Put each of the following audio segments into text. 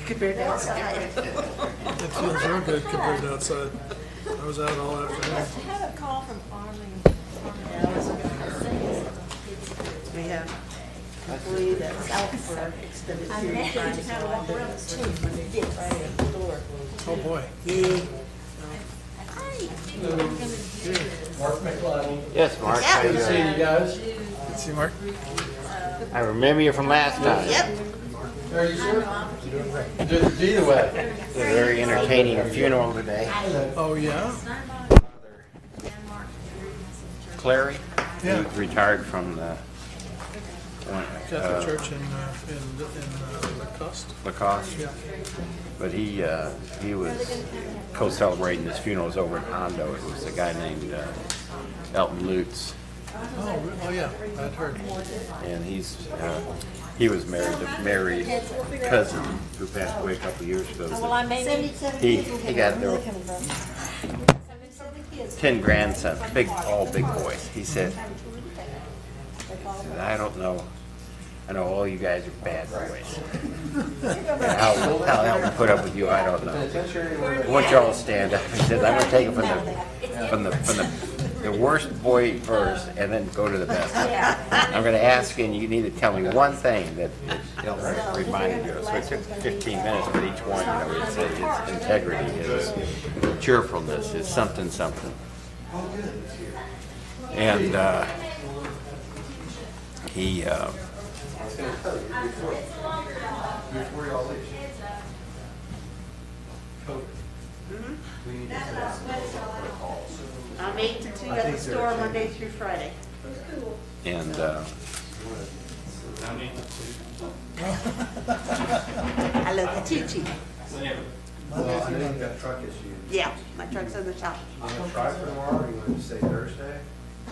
compared to outside. It feels real good compared to outside. I was out all afternoon. I had a call from Arlene. We have an employee that's out for extended I period met of her time. to kind of walk around the street. Monday through Friday at the door. Oh, boy. Yeah. Mark McLeod. Yes, Mark. Yeah. How you Good to doing? see you guys. Let's see, Mark. I remember you from last time. Yep. How are you, sir? Good to be the way. It was a very entertaining funeral today. Oh, yeah? Clary, Yeah. who retired from the Catholic Church in Lacoste. Lacoste, Yeah. but he was co-celebrating his funerals over in Hondo. It was a guy named Elton Lutz, Oh, yeah. I'd heard. and he was married to Mary's cousin who passed away a couple of years ago. Well, I made He got there. 10 grandsons, all big boys. He said, I don't know. I know all you guys are bad boys. And how Elton put up with you, I don't know. I want y'all to stand up. He said, I'm going to take it from the worst boy first and then go to the best. I'm going to ask you, and you need to tell me one thing that Elton reminded you of. So it took 15 minutes, but each one, he'd say his integrity, his cheerfulness, his something. And he I'm 8 to 2 at the store Monday through Friday. and I love the Chi-Chi. Well, I know you've got truck issues. Yeah, my truck's in the shop. You gonna try for tomorrow, or you want to say Thursday?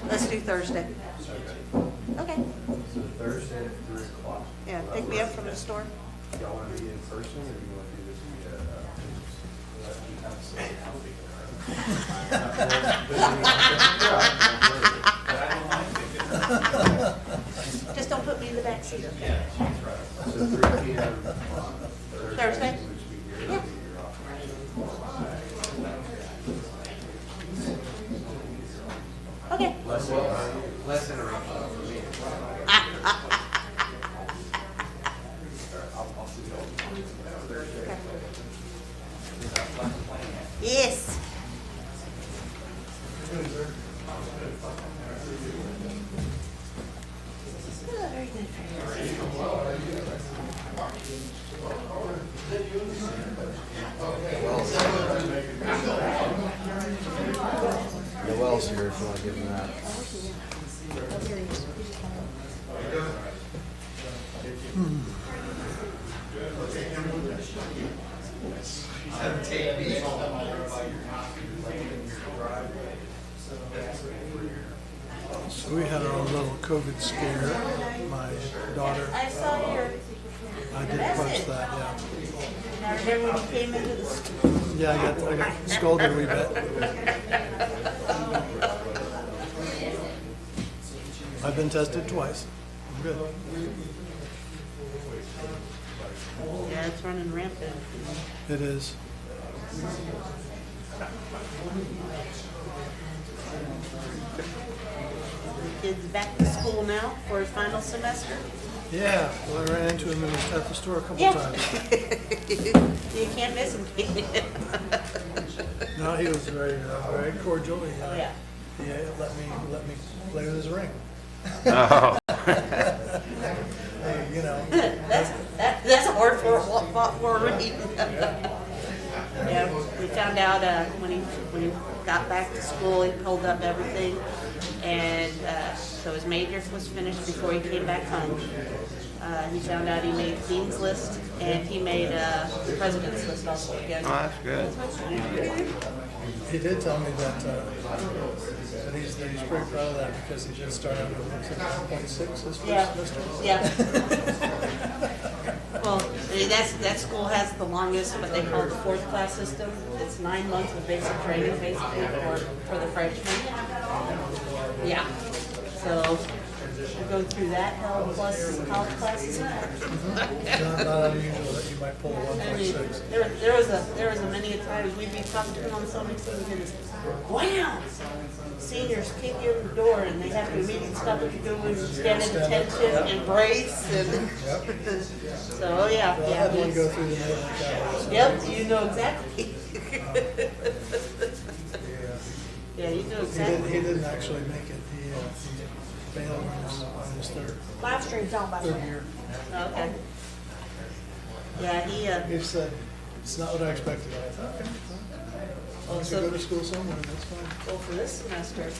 Let's do Thursday. Okay. So Thursday at 3 o'clock. Yeah, pick me up from the store. Y'all want to be in person, or do you want to do this Just don't put me in the back seat, okay? So 3 p.m. Thursday? Yeah. Okay. Less interruption for me. Yes. Oh, very good. Noel's here if you want to give him that. So we had our own little COVID scare. My daughter, I saw your, I did post that, yeah. I remember when you came into the store. Yeah, I got scolded a wee bit. I've been tested twice. I'm good. Yeah, it's running rampant. It is. The kid's back to school now for his final semester. Yeah, well, I ran into him at the store a couple Yeah. times. You can't miss him. No, he was very cordial. He, Yeah. he let me play with his ring. oh, Hey, you know, That's a hard for a read. Yeah, we found out when he got back to school, he pulled up everything, and so his major was finished before he came back home. He found out he made Dean's List, and he made President's List also again. oh, that's good. he did tell me that he's pretty proud of that because he just started out with 1.6 his first Yeah. semester. Yeah. Well, I mean, that school has the longest, what they call the fourth class system. It's 9 months of basic training, basically, for the freshmen. Yeah. So go through that hell plus college classes. Not unusual that you might pull a I mean, 1.6. there was a many a times we'd be talking to him on so many things and it's, wow! Seniors kick you in the door and they have to immediately stop what you're doing, stand at attention, embrace, and so, oh yeah, Well, I yeah. had one go through the mail like that. Yep, you know exactly. Yeah, you know He exactly. didn't actually make it. He failed on his Live stream's on by the third way. year. Okay. Yeah, He said, it's not what I expected. I thought, okay, I well, could so, go to school somewhere, that's fine. well, for this semester,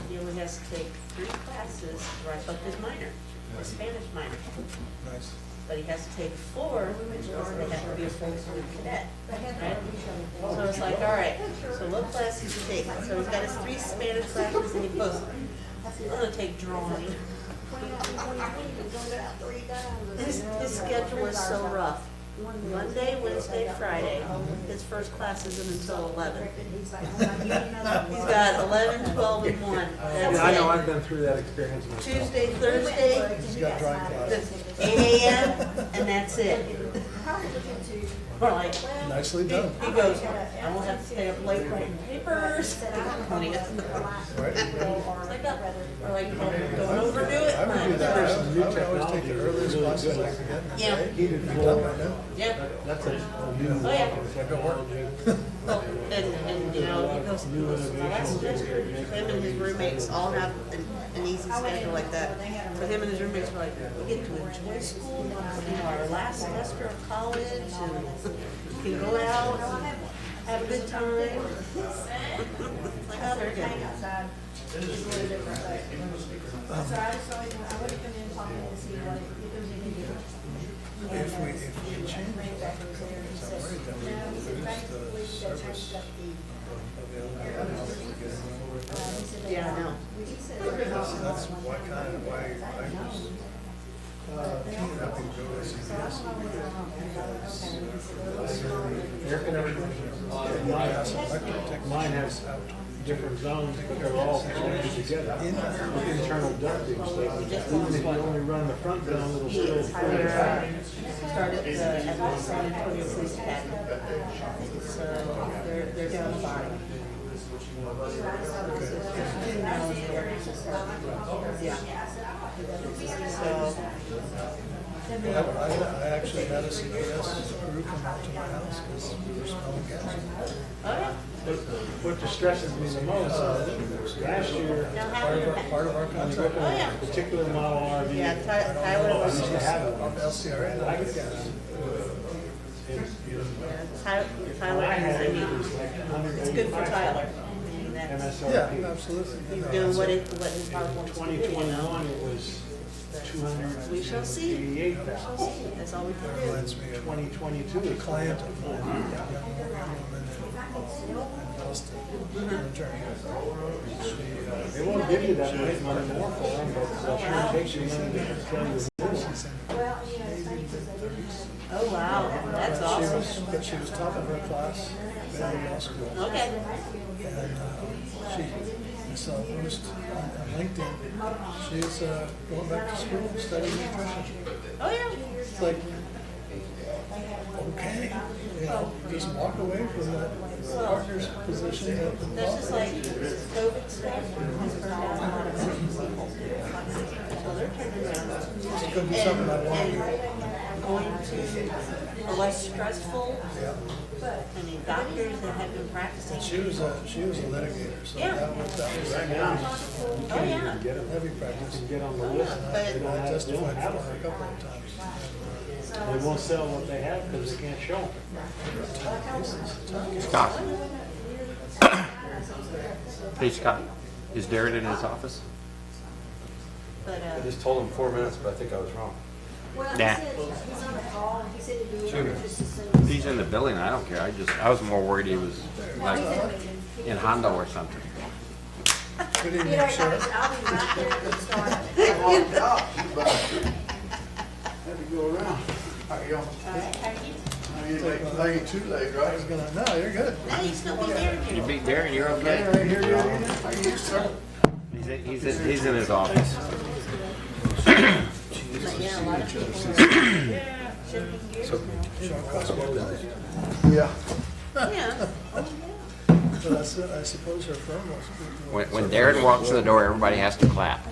he only has to take 3 classes to write up his minor, his Spanish minor. Nice. But he has to take 4, which means they have to be a full-time cadet, right? So it's like, all right, so what classes you take? So he's got his 3 Spanish classes and he goes, I'm gonna take drawing. His schedule is so rough. Monday, Wednesday, Friday. His first class isn't until 11. He's got 11, 12, and 1. Yeah, That's I know, it. I've been through that experience myself. Tuesday, Thursday, He's got drawing class. that's 8 a.m. and that's it. We're like, Nicely done. he goes, I won't have to stay up late writing papers. Right? Or like, don't overdo it. I would do that. I would always take the earliest classes I could get. Yeah. Heated Be done floor, by now. Yeah. that's a new Oh, yeah. technology. Well, and you know, he goes, my last semester, him and his roommates all have an easy schedule like that. But him and his roommates were like, we get to enjoy school, you know, our last semester of college, and we can go out, and have a good time. Like, oh, they're good. If we change the summary, then we lose the service of the other Yeah, I know. That's why I was keen enough to go to CBS Mine has different zones, but they're all connected together. Internal ducting, so even if you only run the front zone, it'll still. Tyler started at the San Antonio Police Academy. So they're down the bottom. Yeah. So, I actually had a CBS crew come out to my house because we were smelling gas. oh yeah. What distresses me the most, last year, Now how do you, Part of our contract. oh yeah. particular model RV. Yeah, Tyler was, used to have it. On LCRA, I get gas. Tyler, I had I it, mean, it was like it's good for Tyler. I mean, that's, MSRP. Yeah, absolutely. he's doing what his heart wants to do, you know? 2021, it was We shall see. 288,000. That's all we can do. Reminds me of 2022 a is client of mine, a young woman in Boston, an attorney. They won't give you that much money more for them, but they'll sure take your money to tell you. Oh, wow, that's awesome. But she was top of her class in law school. Okay. And I saw a post on LinkedIn. She's going back to school studying nutrition. Oh, yeah. It's like, okay, you know, just walk away from that partner's position. That's just like COVID stuff has burned out a lot of people. So they're turning around. It's going to be something I want to do. Going to a less stressful, I mean, doctors that have been practicing. She was a litigator, so Yeah. that was Right now, Oh, yeah. get them, heavy practice. get on the list. But, They don't I have, they don't testified have for her a it. couple of times. They won't sell what they have because they can't show them. Scott. Hey, Scott, is Darren in his office? but, I just told him 4 minutes, but I think I was wrong. Well, he Nah. said, he's on the call, and he said to do it just as soon as. He's in the building, I don't care, I was more worried he was like in Hondo or something. Good You evening, know, sir. I'll be right there at the start. Had to go around. How you doing? You Take ain't my- late too late, I right? was gonna, no, you're good. now you still be there. You beat Darren, you're okay? Right here, How you, sir? He's in his office. Yeah, a lot of people are shipping gears now. Yeah. Yeah. But I suppose her firm was. When Darren walks in the door, everybody has to clap.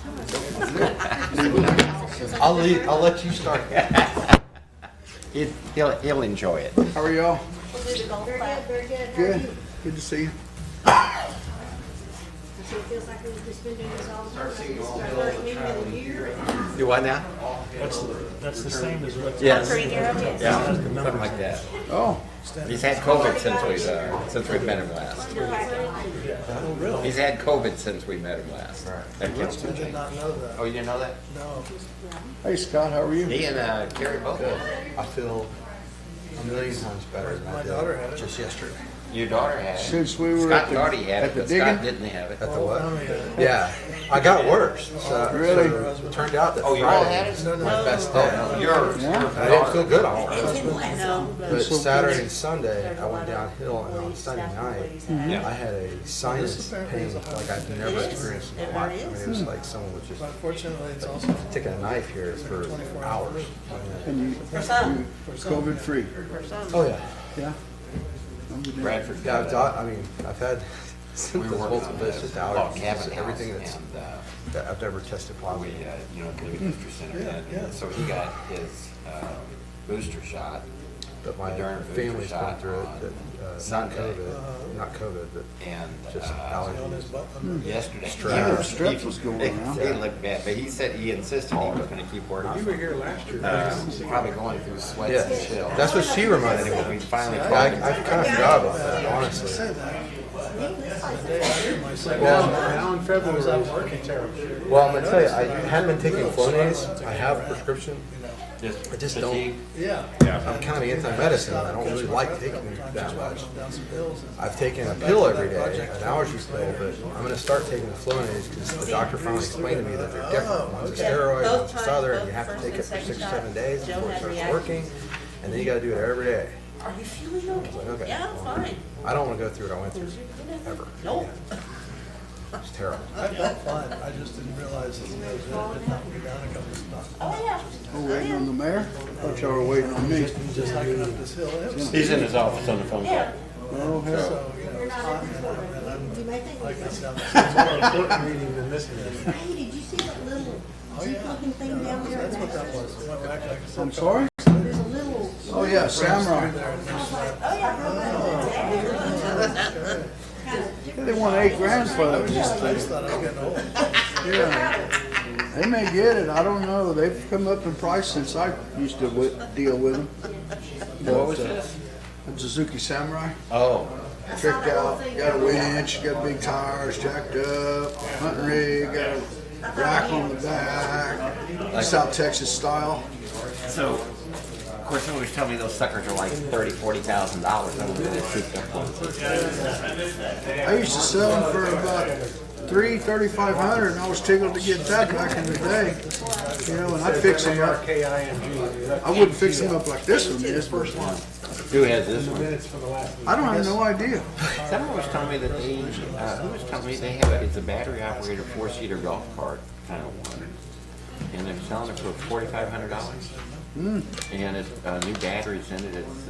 I'll let you start. He'll enjoy it. How are y'all? We'll do the golf clap. Very good. Good. Good to see you. So it feels like we've just been doing this all the time. This is our first meeting of the year. You what now? That's the same as what. Yes. Conquering Europe, yes. Yeah, something like that. Oh, He's had COVID since we've met him last. He's had COVID since we met him last. That kid's I did not know that. Oh, you didn't know that? No. hey Scott, how are you? He and Carrie both. I feel a million times better than I My did daughter had it. just yesterday. Your daughter had it. Since we were Scott at the, thought he had it, at the but Scott digging. didn't have it. At the what? Oh, yeah. Yeah, I got worse. So, Really? so it turned out that Oh, you all Friday had it? was my best day. Yours. Yeah. I didn't feel good all day. No, But So- Saturday and Sunday, I went downhill, and on Sunday night, Yeah. I had a sinus pain like I've never experienced in my life. I mean, it was like someone was just But fortunately, it's also taking a knife here for hours. And you, for some, COVID free. for some. Oh, yeah. Yeah. I'm good. Bradford. Yeah, I've had symptoms multiple, but it's just allergies, cabin just everything that's, and that I've never tested we positive. Living Booster Center. Yeah. So he got his booster shot. But my Moderna booster family's shot gone through it, on that, not Sunday. not COVID, but And just on allergies. his butt. yesterday, Strep was going around. He looked bad, but he said he insisted he was going to keep working. You were here last year. Probably going through sweats Yeah, and chills. that's what she reminded me We of. finally I called him. kind of forgot about that, honestly. Said that. The day after my second Well, shot, Now in February, it's working terrible. Well, I'm gonna tell you, I hadn't been taking Flonase. I have a prescription. I just don't. yeah. I'm kind of anti-medicine. I don't really like taking that much. Down some pills. And I've taken a pill every day, an allergy pill, but I'm gonna start taking the Flonase because the doctor finally explained to me that they're different. One's a steroid, one's a other, and you have to take it for 6 or 7 days before it starts working, and then you gotta do it every day. Are you feeling okay? Okay. Yeah, I'm fine. I don't want to go through what I went through ever. Nope. It's terrible. I felt fine. I just didn't realize that it had knocked me down a couple spots. Oh, yeah. Oh, waiting on the mayor? Thought y'all were waiting on me. Just hiking up this hill. It was, He's in his office on the phone. Yeah. Oh, hell. so, it's hot, and I'm You may think, like hey, this down More important meeting than this meeting. did you see that little zip-looking thing down there? That's what that was. It went back like I said. I'm sorry? There's a little, Oh, yeah, Samurai. Yeah, they want $8,000 for I that. just thought I was getting old. Yeah. They may get it, I don't know. They've come up in price since I used to deal with them. What was this? A Suzuki Samurai. Oh, Tricked out, got a winch, got big tires, jacked up, hunting rig, got a rack on the back, South Texas style. so, of course, they always tell me those suckers are like $30,000-$40,000. I don't know that truth I used to sell them for about $3,500, and I was tickled to get that back in the day. You know, and I'd fix them up. KING. I wouldn't fix them up like this one is, but Who has this one? Minutes for the last meeting. I don't have no idea. Someone was telling me that they, who was telling me they have, it's a battery operated 4-seater golf cart kind of one. And they're selling it for $4,500. And it's, new batteries in it, it's,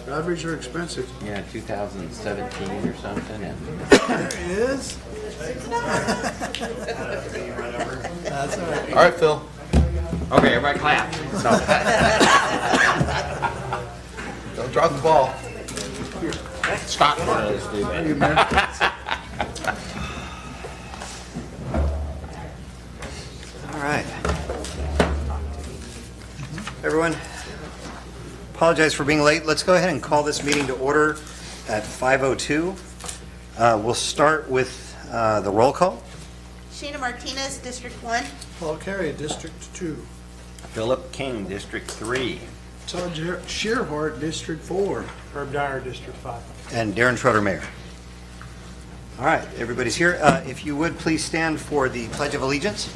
Batteries are expensive. yeah, 2017 or something, and There he is. That's all right. All right, Phil. okay, everybody clap. So, Don't drop the ball. Scott wanted us to do that. You, man. All right. Everyone, apologize for being late. Let's go ahead and call this meeting to order at 5:02. We'll start with the roll call. Sheena Martinez, District 1. Paul Carey, District 2. Philip King, District 3. Todd Shearhart, District 4. Herb Dyer, District 5. And Darren Schroeder, Mayor. All right, everybody's here. If you would, please stand for the Pledge of Allegiance.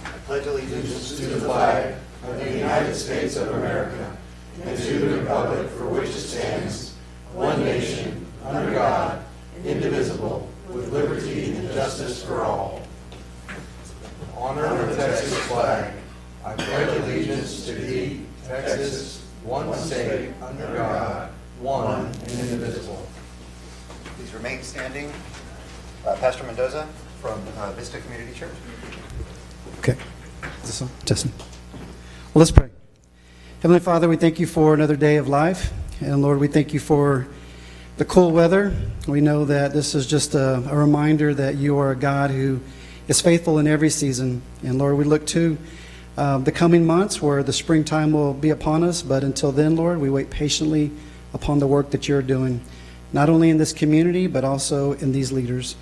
I pledge allegiance to the flag of the United States of America and to the republic for which it stands, one nation, under God, indivisible, with liberty and justice for all. honor the Texas flag. I pledge allegiance to thee, Texas, one state, under God, one and indivisible. Please remain standing. Pastor Mendoza from Vista Community Church. Okay. Is this on? Testing. Well, let's pray. Heavenly Father, we thank you for another day of life. And Lord, we thank you for the cool weather. We know that this is just a reminder that you are a God who is faithful in every season. And Lord, we look to the coming months where the springtime will be upon us. But until then, Lord, we wait patiently upon the work that you're doing, not only in this community, but also in these leaders.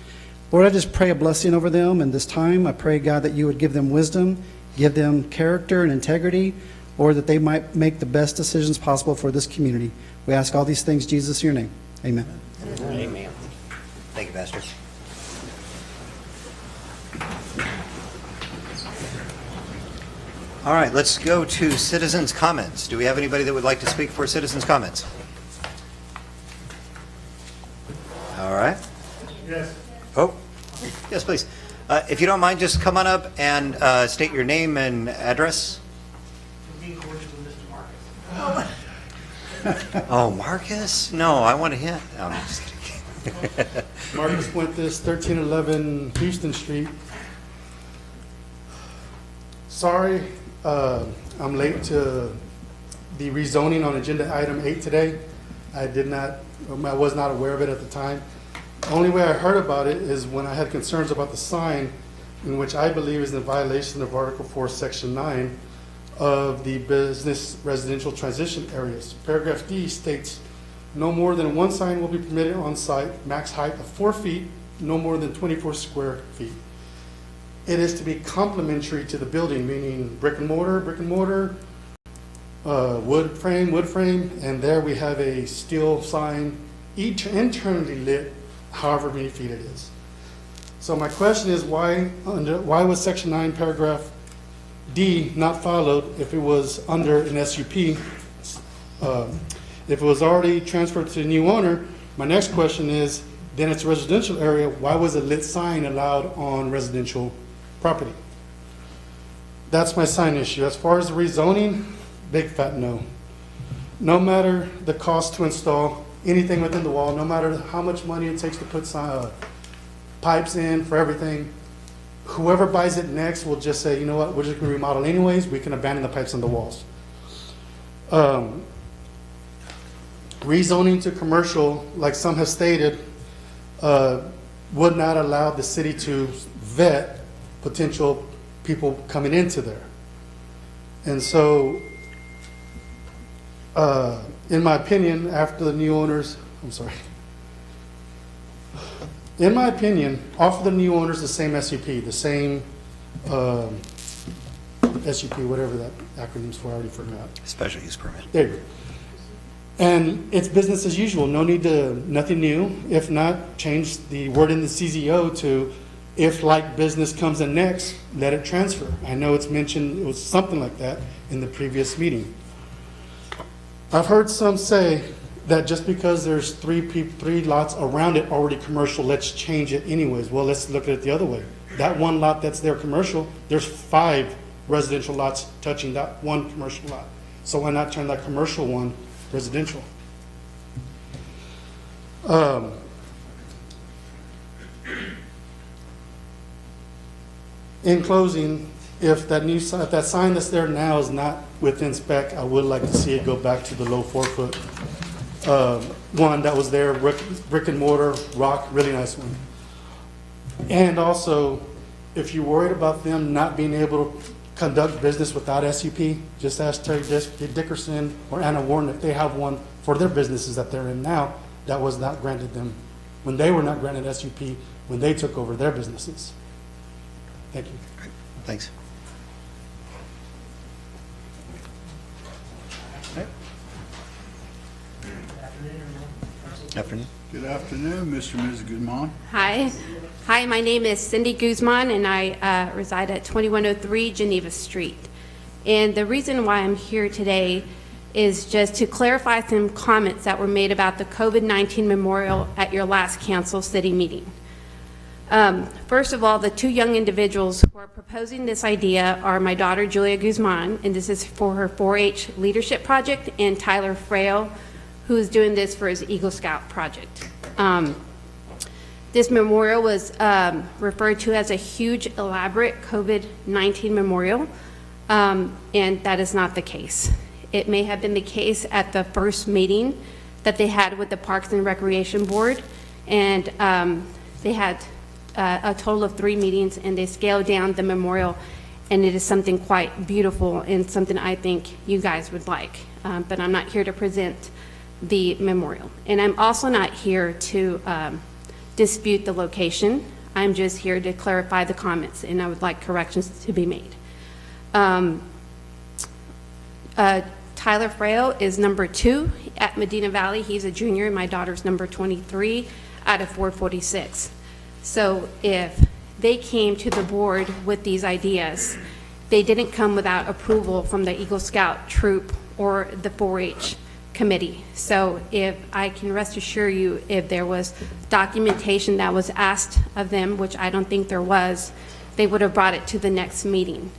Lord, I just pray a blessing over them in this time. I pray, God, that you would give them wisdom, give them character and integrity, Lord, that they might make the best decisions possible for this community. We ask all these things, Jesus, in your name. Amen. Amen. Thank you, Pastor. All right, let's go to citizens' comments. Do we have anybody that would like to speak for citizens' comments? All right. Yes. Oh, yes, please. If you don't mind, just come on up and state your name and address. Oh, Marcus? No, I want to hit. No, I'm just kidding. Marcus Fuentes, 1311 Houston Street. Sorry, I'm late to the rezoning on agenda item 8 today. I was not aware of it at the time. The only way I heard about it is when I had concerns about the sign, in which I believe is in violation of Article 4, Section 9 of the Business Residential Transition Areas. Paragraph D states, no more than one sign will be permitted on site, max height of 4 feet, no more than 24 square feet. It is to be complementary to the building, meaning brick and mortar, wood frame, and there we have a steel sign, each internally lit, however many feet it is. So my question is, why was Section 9, Paragraph D not followed if it was under an SUP? If it was already transferred to the new owner, my next question is, then it's a residential area, why was a lit sign allowed on residential property? That's my sign issue. As far as the rezoning, big fat no. No matter the cost to install anything within the wall, no matter how much money it takes to put pipes in for everything, whoever buys it next will just say, you know what, we're just going to remodel anyways, we can abandon the pipes on the walls. Rezoning to commercial, like some have stated, would not allow the city to vet potential people coming into there. And so, in my opinion, after the new owners, in my opinion, offer the new owners the same SUP, the same SUP, whatever that acronym's for, I already forgot. Special use permit. There you go. And it's business as usual, nothing new. If not, change the word in the CZO to, if like business comes in next, let it transfer. I know it's mentioned, it was something like that in the previous meeting. I've heard some say that just because there's three lots around it already commercial, let's change it anyways. Well, let's look at it the other way. That one lot that's there commercial, there's 5 residential lots touching that one commercial lot. So why not turn that commercial one residential? In closing, if that sign that's there now is not within spec, I would like to see it go back to the low 4-foot one that was there, brick and mortar, rock, really nice one. And also, if you're worried about them not being able to conduct business without SUP, just ask Terry Dickerson or Anna Warren if they have one for their businesses that they're in now that was not granted them when they were not granted SUP when they took over their businesses. Thank you. Thanks. Afternoon. Good afternoon, Mr. and Ms. Guzman. Hi. Hi, my name is Cindy Guzman, and I reside at 2103 Geneva Street. And the reason why I'm here today is just to clarify some comments that were made about the COVID-19 memorial at your last council city meeting. First of all, the two young individuals who are proposing this idea are my daughter, Julia Guzman, and this is for her 4-H leadership project, and Tyler Frail, who is doing this for his Eagle Scout project. This memorial was referred to as a huge, elaborate COVID-19 memorial, and that is not the case. It may have been the case at the first meeting that they had with the Parks and Recreation Board, and they had a total of 3 meetings, and they scaled down the memorial, and it is something quite beautiful and something I think you guys would like. But I'm not here to present the memorial. And I'm also not here to dispute the location. I'm just here to clarify the comments, and I would like corrections to be made. Tyler Frail is number 2 at Medina Valley. He's a junior, and my daughter's number 23 out of 446. So if they came to the board with these ideas, they didn't come without approval from the Eagle Scout troop or the 4-H committee. So if I can rest assure you, if there was documentation that was asked of them, which I don't think there was, they would have brought it to the next meeting.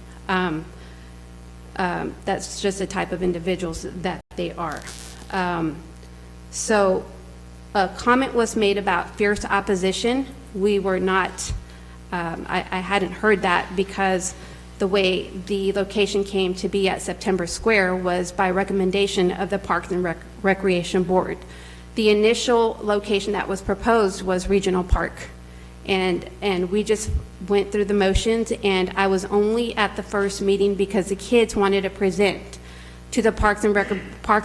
That's just the type of individuals that they are. So a comment was made about fierce opposition. We were not, I hadn't heard that, because the way the location came to be at September Square was by recommendation of the Parks and Recreation Board. The initial location that was proposed was Regional Park, and we just went through the motions, and I was only at the first meeting because the kids wanted to present to the Parks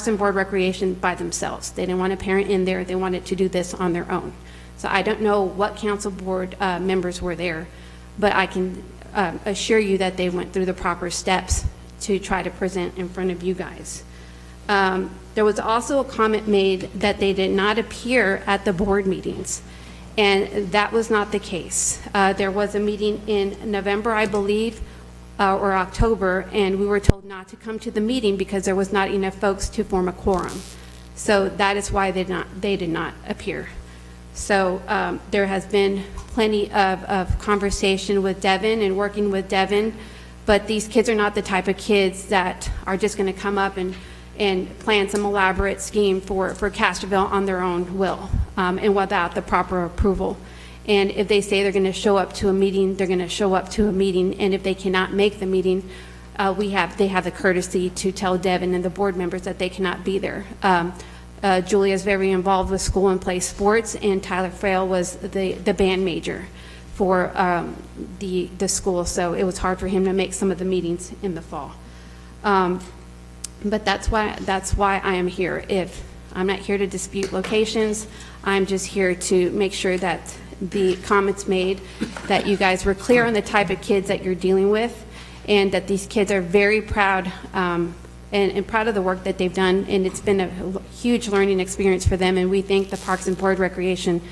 and Board Recreation by themselves. They didn't want a parent in there. They wanted to do this on their own. So I don't know what council board members were there, but I can assure you that they went through the proper steps to try to present in front of you guys. There was also a comment made that they did not appear at the board meetings, and that was not the case. There was a meeting in November, I believe, or October, and we were told not to come to the meeting because there was not enough folks to form a quorum. So that is why they did not appear. So there has been plenty of conversation with Devin and working with Devin, but these kids are not the type of kids that are just going to come up and plan some elaborate scheme for Castroville on their own will and without the proper approval. And if they say they're going to show up to a meeting, they're going to show up to a meeting, and if they cannot make the meeting, they have the courtesy to tell Devin and the board members that they cannot be there. Julia is very involved with school and play sports, and Tyler Frail was the band major for the school, so it was hard for him to make some of the meetings in the fall. But that's why I am here. If I'm not here to dispute locations, I'm just here to make sure that the comments made, that you guys were clear on the type of kids that you're dealing with, and that these kids are very proud and proud of the work that they've done, and it's been a huge learning experience for them, and we thank the Parks and Board Recreation,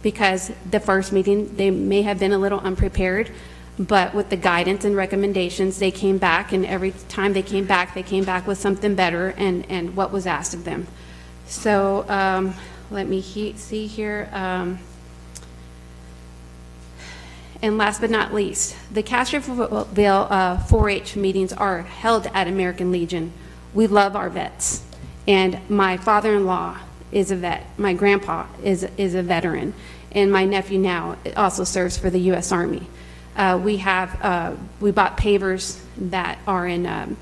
because the first meeting, they may have been a little unprepared, but with the guidance and recommendations, they came back, and every time they came back with something better and what was asked of them. So let me see here. And last but not least, the Castroville 4-H meetings are held at American Legion. We love our vets. And my father-in-law is a vet. My grandpa is a veteran. And my nephew now also serves for the U.S. Army. We bought pavers that are in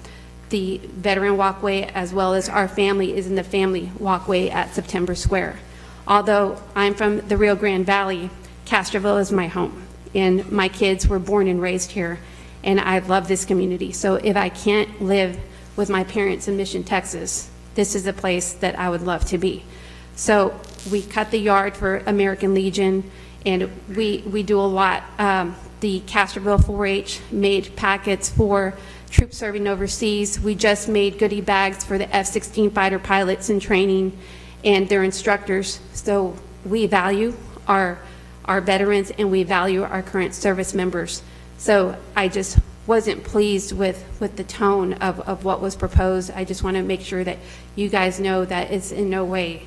the veteran walkway, as well as our family is in the family walkway at September Square. Although I'm from the Rio Grande Valley, Castroville is my home. And my kids were born and raised here, and I love this community. So if I can't live with my parents in Mission, Texas, this is a place that I would love to be. So we cut the yard for American Legion, and we do a lot. The Castroville 4-H made packets for troops serving overseas. We just made goodie bags for the F-16 fighter pilots in training and their instructors. So we value our veterans, and we value our current service members. So I just wasn't pleased with the tone of what was proposed. I just want to make sure that you guys know that it's in no way,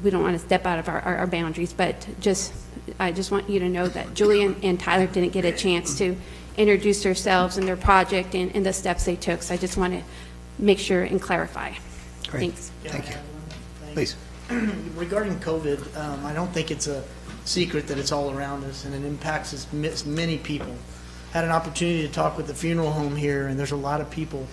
we don't want to step out of our boundaries, but I just want you to know that Julie and Tyler didn't get a chance to introduce themselves and their project and the steps they took. So I just want to make sure and clarify. Great. Thanks. Thank you. Please. Regarding COVID, I don't think it's a secret that it's all around us and it impacts many people. Had an opportunity to talk with the funeral home here, and there's a lot of people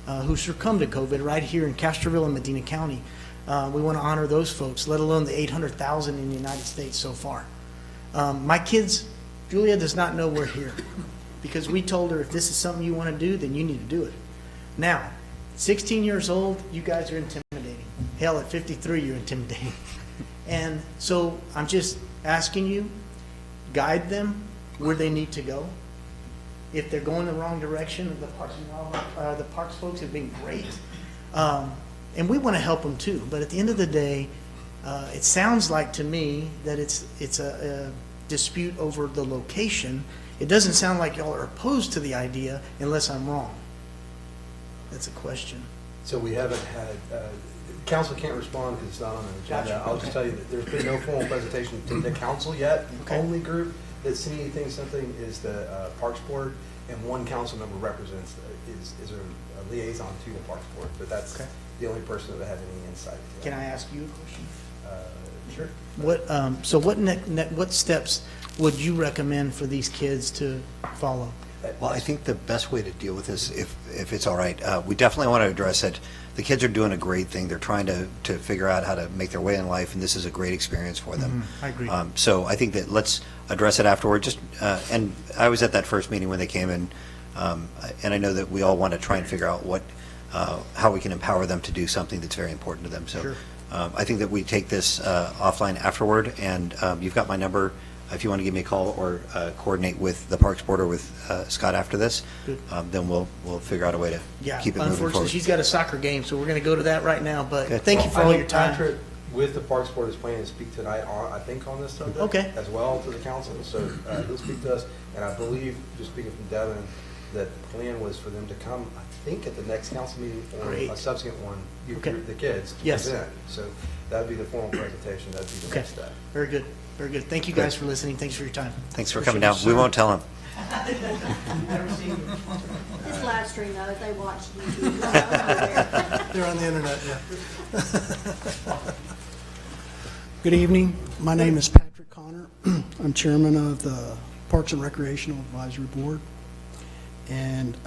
who succumbed to COVID right here in Castroville and Medina County. We want to honor those folks, let alone the 800,000 in the United States so far. My kids, Julia does not know we're here because we told her if this is something you want to do, then you need to do it. Now, 16 years old, you guys are intimidating. Hell, at 53, you're intimidating. And so I'm just asking you, guide them where they need to go. If they're going the wrong direction, the parks folks have been great. And we want to help them too. But at the end of the day, it sounds like to me that it's a dispute over the location. It doesn't sound like y'all are opposed to the idea unless I'm wrong. That's a question. So we haven't had, council can't respond because it's not on the agenda. Gotcha. I'll just tell you that there's been no formal presentation to the council yet. The Okay. only group that's seen anything, something is the Parks Board, and one council member represents, is a liaison to the Parks Board, but that's Okay. the only person that had any insight. to Can that. I ask you a question? Sure. What steps would you recommend for these kids to follow? Well, I think the best way to deal with this, if it's all right, we definitely want to address it. The kids are doing a great thing. They're trying to figure out how to make their way in life, and this is a great experience for them. I agree. So I think that let's address it afterward. And I was at that first meeting when they came in, and I know that we all want to try and figure out how we can empower them to do something that's very important to them. So Sure. I think that we take this offline afterward, and you've got my number. If you want to give me a call or coordinate with the Parks Board or with Scott after this, Good. Then we'll figure out a way to Yeah, keep it moving unfortunately, forward. she's got a soccer game, so we're going to go to that right now. But Good. thank you for Well, all I your know time. Patrick, with the Parks Board, is planning to speak tonight, I think, on this subject. Okay. As well to the council, so he'll speak to us. And I believe, just speaking from Devin, that the plan was for them to come, I think, at the next council meeting or Great. a subsequent one, Okay. the kids, to Yes. present. So that'd be the formal presentation, that'd be the Okay. next step. Very good. Very good. Thank you guys for listening. Thanks for your time. Thanks for coming down. We won't tell them. This live stream though, if they watch YouTube. They're on the internet, yeah. Good evening. My name is Patrick Connor. I'm chairman of the Parks and Recreational Advisory Board. And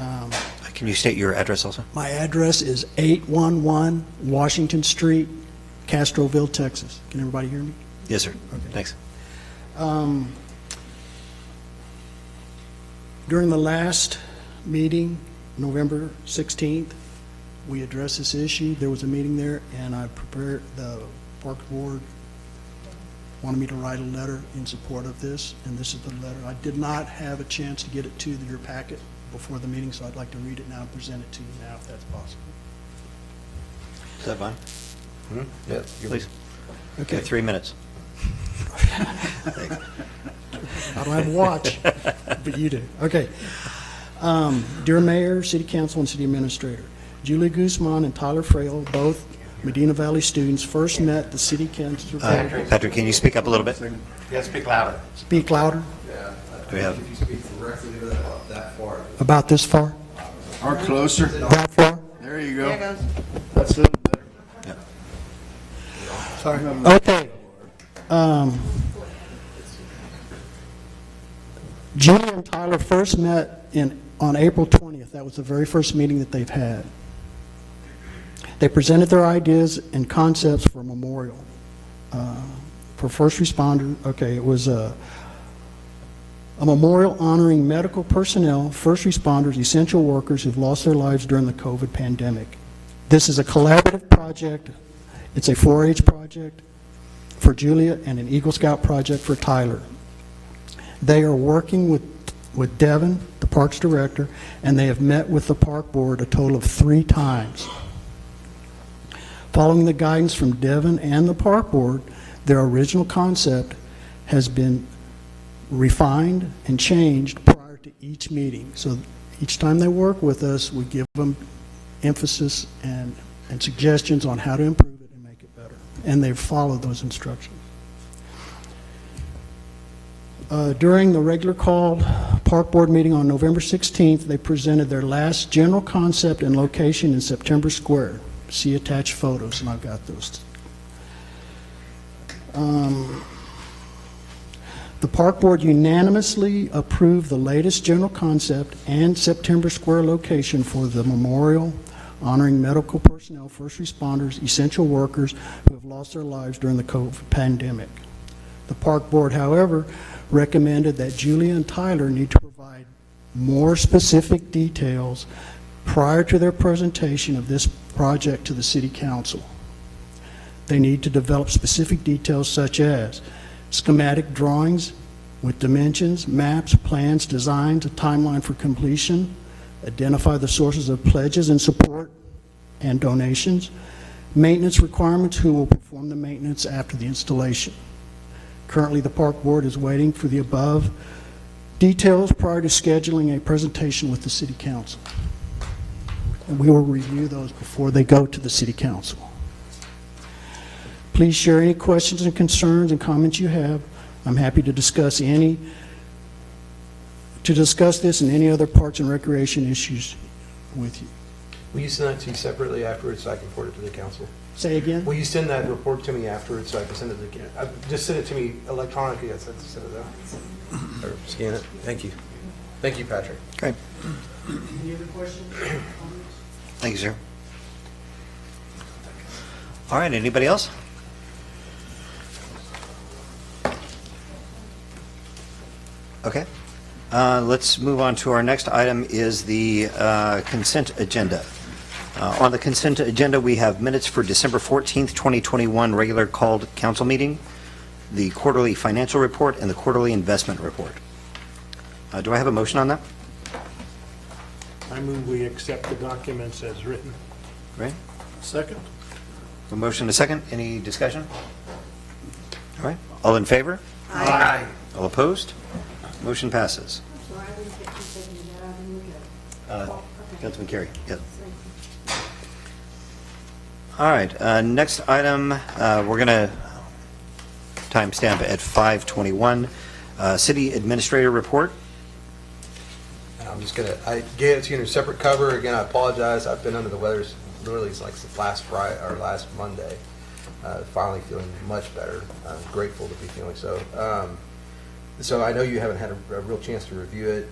Can you state your address also? my address is 811 Washington Street, Castroville, Texas. Can everybody hear me? Yes, sir. Thanks. During the last meeting, November 16th, we addressed this issue. There was a meeting there, and I prepared, the Park Board wanted me to write a letter in support of this, and this is the letter. I did not have a chance to get it to your packet before the meeting, so I'd like to read it now and present it to you now, if that's possible. Is that fine? Yeah. Please. You Okay. have 3 minutes. I don't have a watch, but you do. Okay. Dear Mayor, City Council, and City Administrator, Julie Guzman and Tyler Frail, both Medina Valley students, first met the City Council. Patrick, can you speak up a little bit? Yeah, speak louder. Speak louder. Do we have? If you speak directly to that far. About this far? Or closer. That far? There you go. There goes. That's it. Sorry. Okay. Julie and Tyler first met on April 20th. That was the very first meeting that they've had. They presented their ideas and concepts for a memorial for first responder. Okay, it was a memorial honoring medical personnel, first responders, essential workers who've lost their lives during the COVID pandemic. This is a collaborative project. It's a 4-H project for Julia and an Eagle Scout project for Tyler. They are working with Devin, the Parks Director, and they have met with the Park Board a total of 3 times. Following the guidance from Devin and the Park Board, their original concept has been refined and changed prior to each meeting. So each time they work with us, we give them emphasis and suggestions on how to improve it and make it better. and they've followed those instructions. During the regular called Park Board meeting on November 16th, they presented their last general concept and location in September Square. See attached photos, and I've got those. The Park Board unanimously approved the latest general concept and September Square location for the memorial honoring medical personnel, first responders, essential workers who have lost their lives during the COVID pandemic. The Park Board, however, recommended that Julia and Tyler need to provide more specific details prior to their presentation of this project to the City Council. They need to develop specific details such as schematic drawings with dimensions, maps, plans, designs, a timeline for completion, identify the sources of pledges and support and donations, maintenance requirements, who will perform the maintenance after the installation. Currently, the Park Board is waiting for the above details prior to scheduling a presentation with the City Council. And we will review those before they go to the City Council. Please share any questions and concerns and comments you have. I'm happy to discuss this and any other parks and recreation issues with you. Will you send that to me separately afterwards so I can report it to the council? Say again? Will you send that report to me afterwards so I can send it to the council? Just send it to me electronically. Yes, I have to send it out. Or scan it. Thank you. Thank you, Patrick. Great. Any other questions? Thank you, sir. All right, anybody else? Okay. Let's move on to our next item is the consent agenda. On the consent agenda, we have minutes for December 14th, 2021, regular called council meeting, the quarterly financial report, and the quarterly investment report. Do I have a motion on that? I move we accept the documents as written. Right. Second. A motion and a second. Any discussion? All right. All in favor? Aye. All opposed? Motion passes. Sorry, I didn't get you taking that out and look at it. Councilman Carey. Yep. All right. Next item, we're going to timestamp at 5:21. City Administrator Report. I'm just gonna, I gave it to you in a separate cover. Again, I apologize. I've been under the weather literally like last Friday or last Monday. Finally feeling much better. I'm grateful to be feeling so. So I know you haven't had a real chance to review it.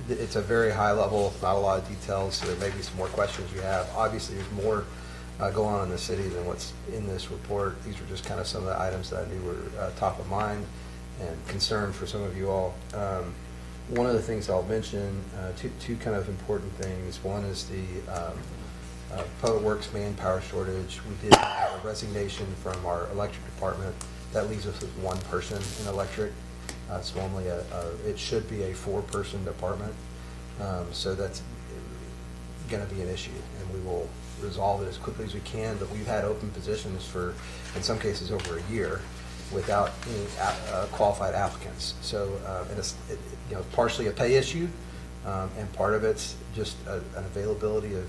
It's a very high level, not a lot of details, so there may be some more questions you have. Obviously, there's more going on in the city than what's in this report. These were just kind of some of the items that I knew were top of mind and concern for some of you all. One of the things I'll mention, two kind of important things. One is the Public Works manpower shortage. We did have a resignation from our electric department. That leaves us with one person in electric. It's normally it should be a 4-person department. So that's going to be an issue, and we will resolve it as quickly as we can. But we've had open positions for, in some cases, over a year without any qualified applicants. So it's partially a pay issue, and part of it's just an availability of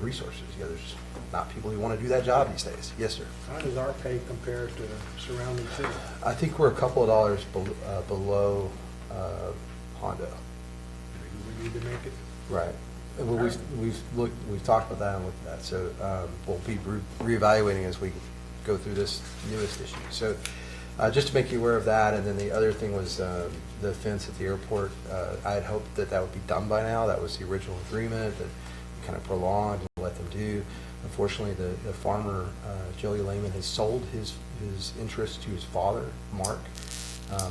resources. There's not people who want to do that job these days. Yes, sir. How does our pay compare to surrounding cities? I think we're a couple of dollars below Hondo. We need to make it. Right. Well, we've talked about that and looked at that. So we'll be reevaluating as we go through this newest issue. So just to make you aware of that, and then the other thing was the fence at the airport. I had hoped that would be done by now. That was the original agreement that we kind of prolonged and let them do. Unfortunately, the farmer, Joey Lehman, has sold his interest to his father, Mark.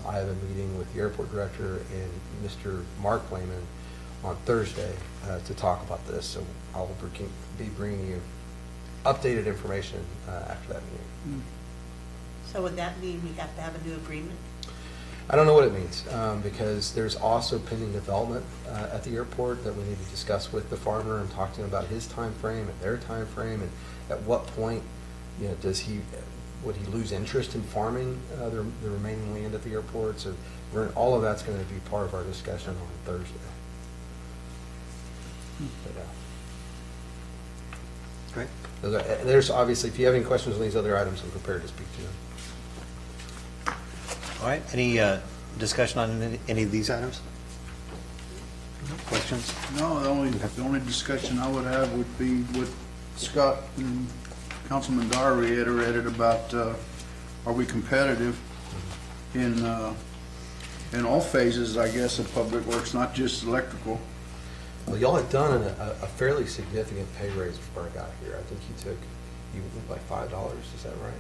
I have a meeting with the airport director and Mr. Mark Lehman on Thursday to talk about this. So I will be bringing you updated information after that meeting. So would that mean we have to have a new agreement? I don't know what it means because there's also pending development at the airport that we need to discuss with the farmer and talk to him about his time frame and their time frame, and at what point would he lose interest in farming the remaining land at the airport. So all of that's going to be part of our discussion on Thursday. But, Great. There's obviously, if you have any questions on these other items, I'm prepared to speak to them. All right, any discussion on any of these items? Questions? No, the only discussion I would have would be what Scott and Councilman Dar reiterated about, are we competitive in all phases, I guess, of public works, not just electrical? Well, y'all had done a fairly significant pay raise before I got here. I think you went like $5, is that right?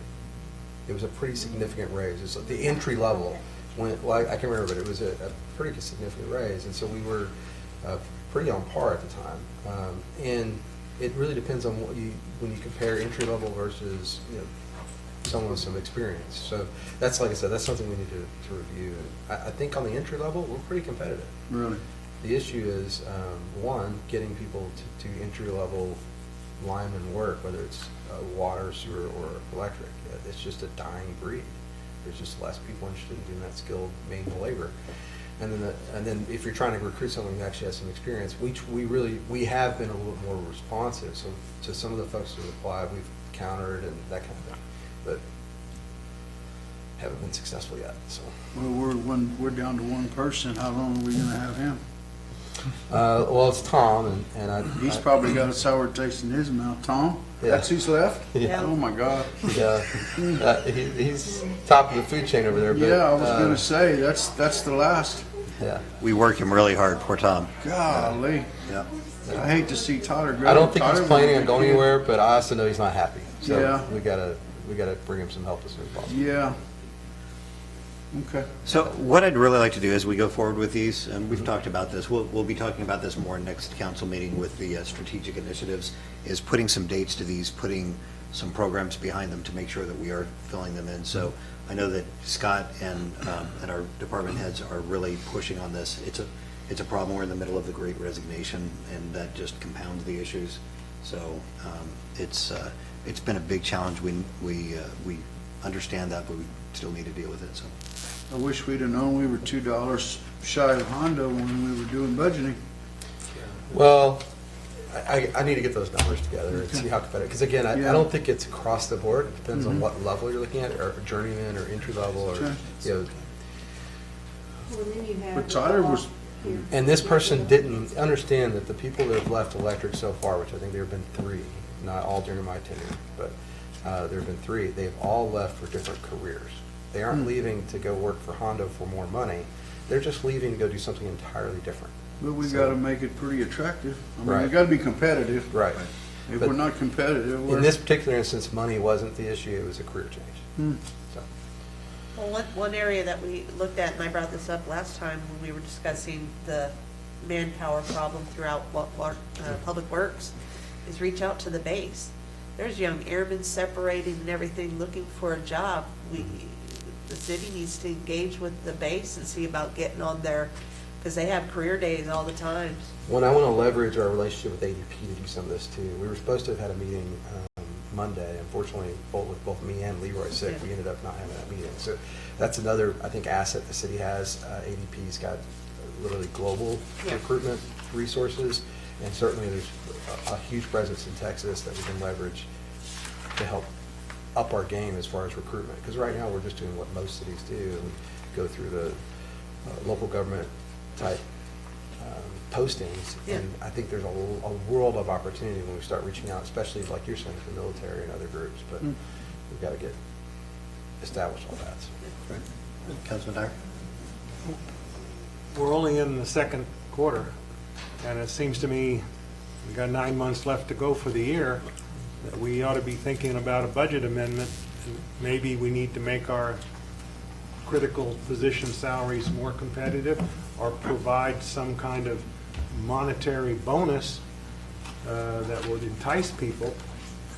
It was a pretty significant raise. It's like the entry level went, well, I can't remember, but it was a pretty significant raise. And so we were pretty on par at the time. And it really depends on when you compare entry level versus, someone with some experience. So that's, like I said, that's something we need to review. And I think on the entry level, we're pretty competitive. Really? The issue is, one, getting people to entry-level lineman work, whether it's water, sewer, or electric. It's just a dying breed. There's just less people interested in doing that skilled manual labor. And then if you're trying to recruit someone who actually has some experience, we have been a little more responsive. So to some of the folks who applied, we've countered and that kind of thing, but haven't been successful yet. So. Well, we're down to one person. How long are we going to have him? Well, it's Tom, and He's probably got a sour taste in his mouth. Tom? Yeah. That's who's left? Yeah. Oh, my God. Yeah, he's top of the food chain over there. But, Yeah, I was going to say, that's the last. Yeah. We work him really hard, poor Tom. Golly. Yeah. I hate to see Tyler go. I don't think he's Tyler planning was on a going kid. anywhere, but I also know he's not happy. So Yeah. we gotta bring him some help as soon as possible. Yeah. Okay. So what I'd really like to do as we go forward with these, and we've talked about this, we'll be talking about this more next council meeting with the strategic initiatives, is putting some dates to these, putting some programs behind them to make sure that we are filling them in. So I know that Scott and our department heads are really pushing on this. It's a problem. We're in the middle of the Great Resignation, and that just compounds the issues. So it's been a big challenge. We understand that, but we still need to deal with it. So. I wish we'd have known we were $2 shy of Honda when we were doing budgeting. Well, I need to get those numbers together and see how competitive. Because again, I don't think it's across the board. It depends on what level you're looking at, or journeyman, or entry level, or Okay. Well, then you have. But Tyler was, And this person didn't understand that the people that have left electric so far, which I think there have been 3, not all during my tenure, but there have been 3. They've all left for different careers. They aren't leaving to go work for Honda for more money. They're just leaving to go do something entirely different. but we So- got to make it pretty attractive. I mean, we Right. got to be competitive. Right. If But we're not competitive, we're. In this particular instance, money wasn't the issue, it was a career change. So, Well, one area that we looked at, and I brought this up last time when we were discussing the manpower problem throughout Public Works, is reach out to the base. There's young airmen separating and everything, looking for a job. The city needs to engage with the base and see about getting on there, because they have career days all the time. When I want to leverage our relationship with ADP to do some of this too, we were supposed to have had a meeting Monday. Unfortunately, with both me and Leroy sick, we ended up not having that meeting. So that's another, I think, asset the city has. ADP's got literally global recruitment resources, and certainly there's a huge presence in Texas that we can leverage to help up our game as far as recruitment. Because right now we're just doing what most cities do, and go through the local government type postings. And I think there's a world of opportunity when we start reaching out, especially like you're saying, for military and other groups. But we've got to get established all that. So. Councilman Dyer? We're only in the second quarter, and it seems to me we've got 9 months left to go for the year, that we ought to be thinking about a budget amendment. Maybe we need to make our critical position salaries more competitive, or provide some kind of monetary bonus that would entice people.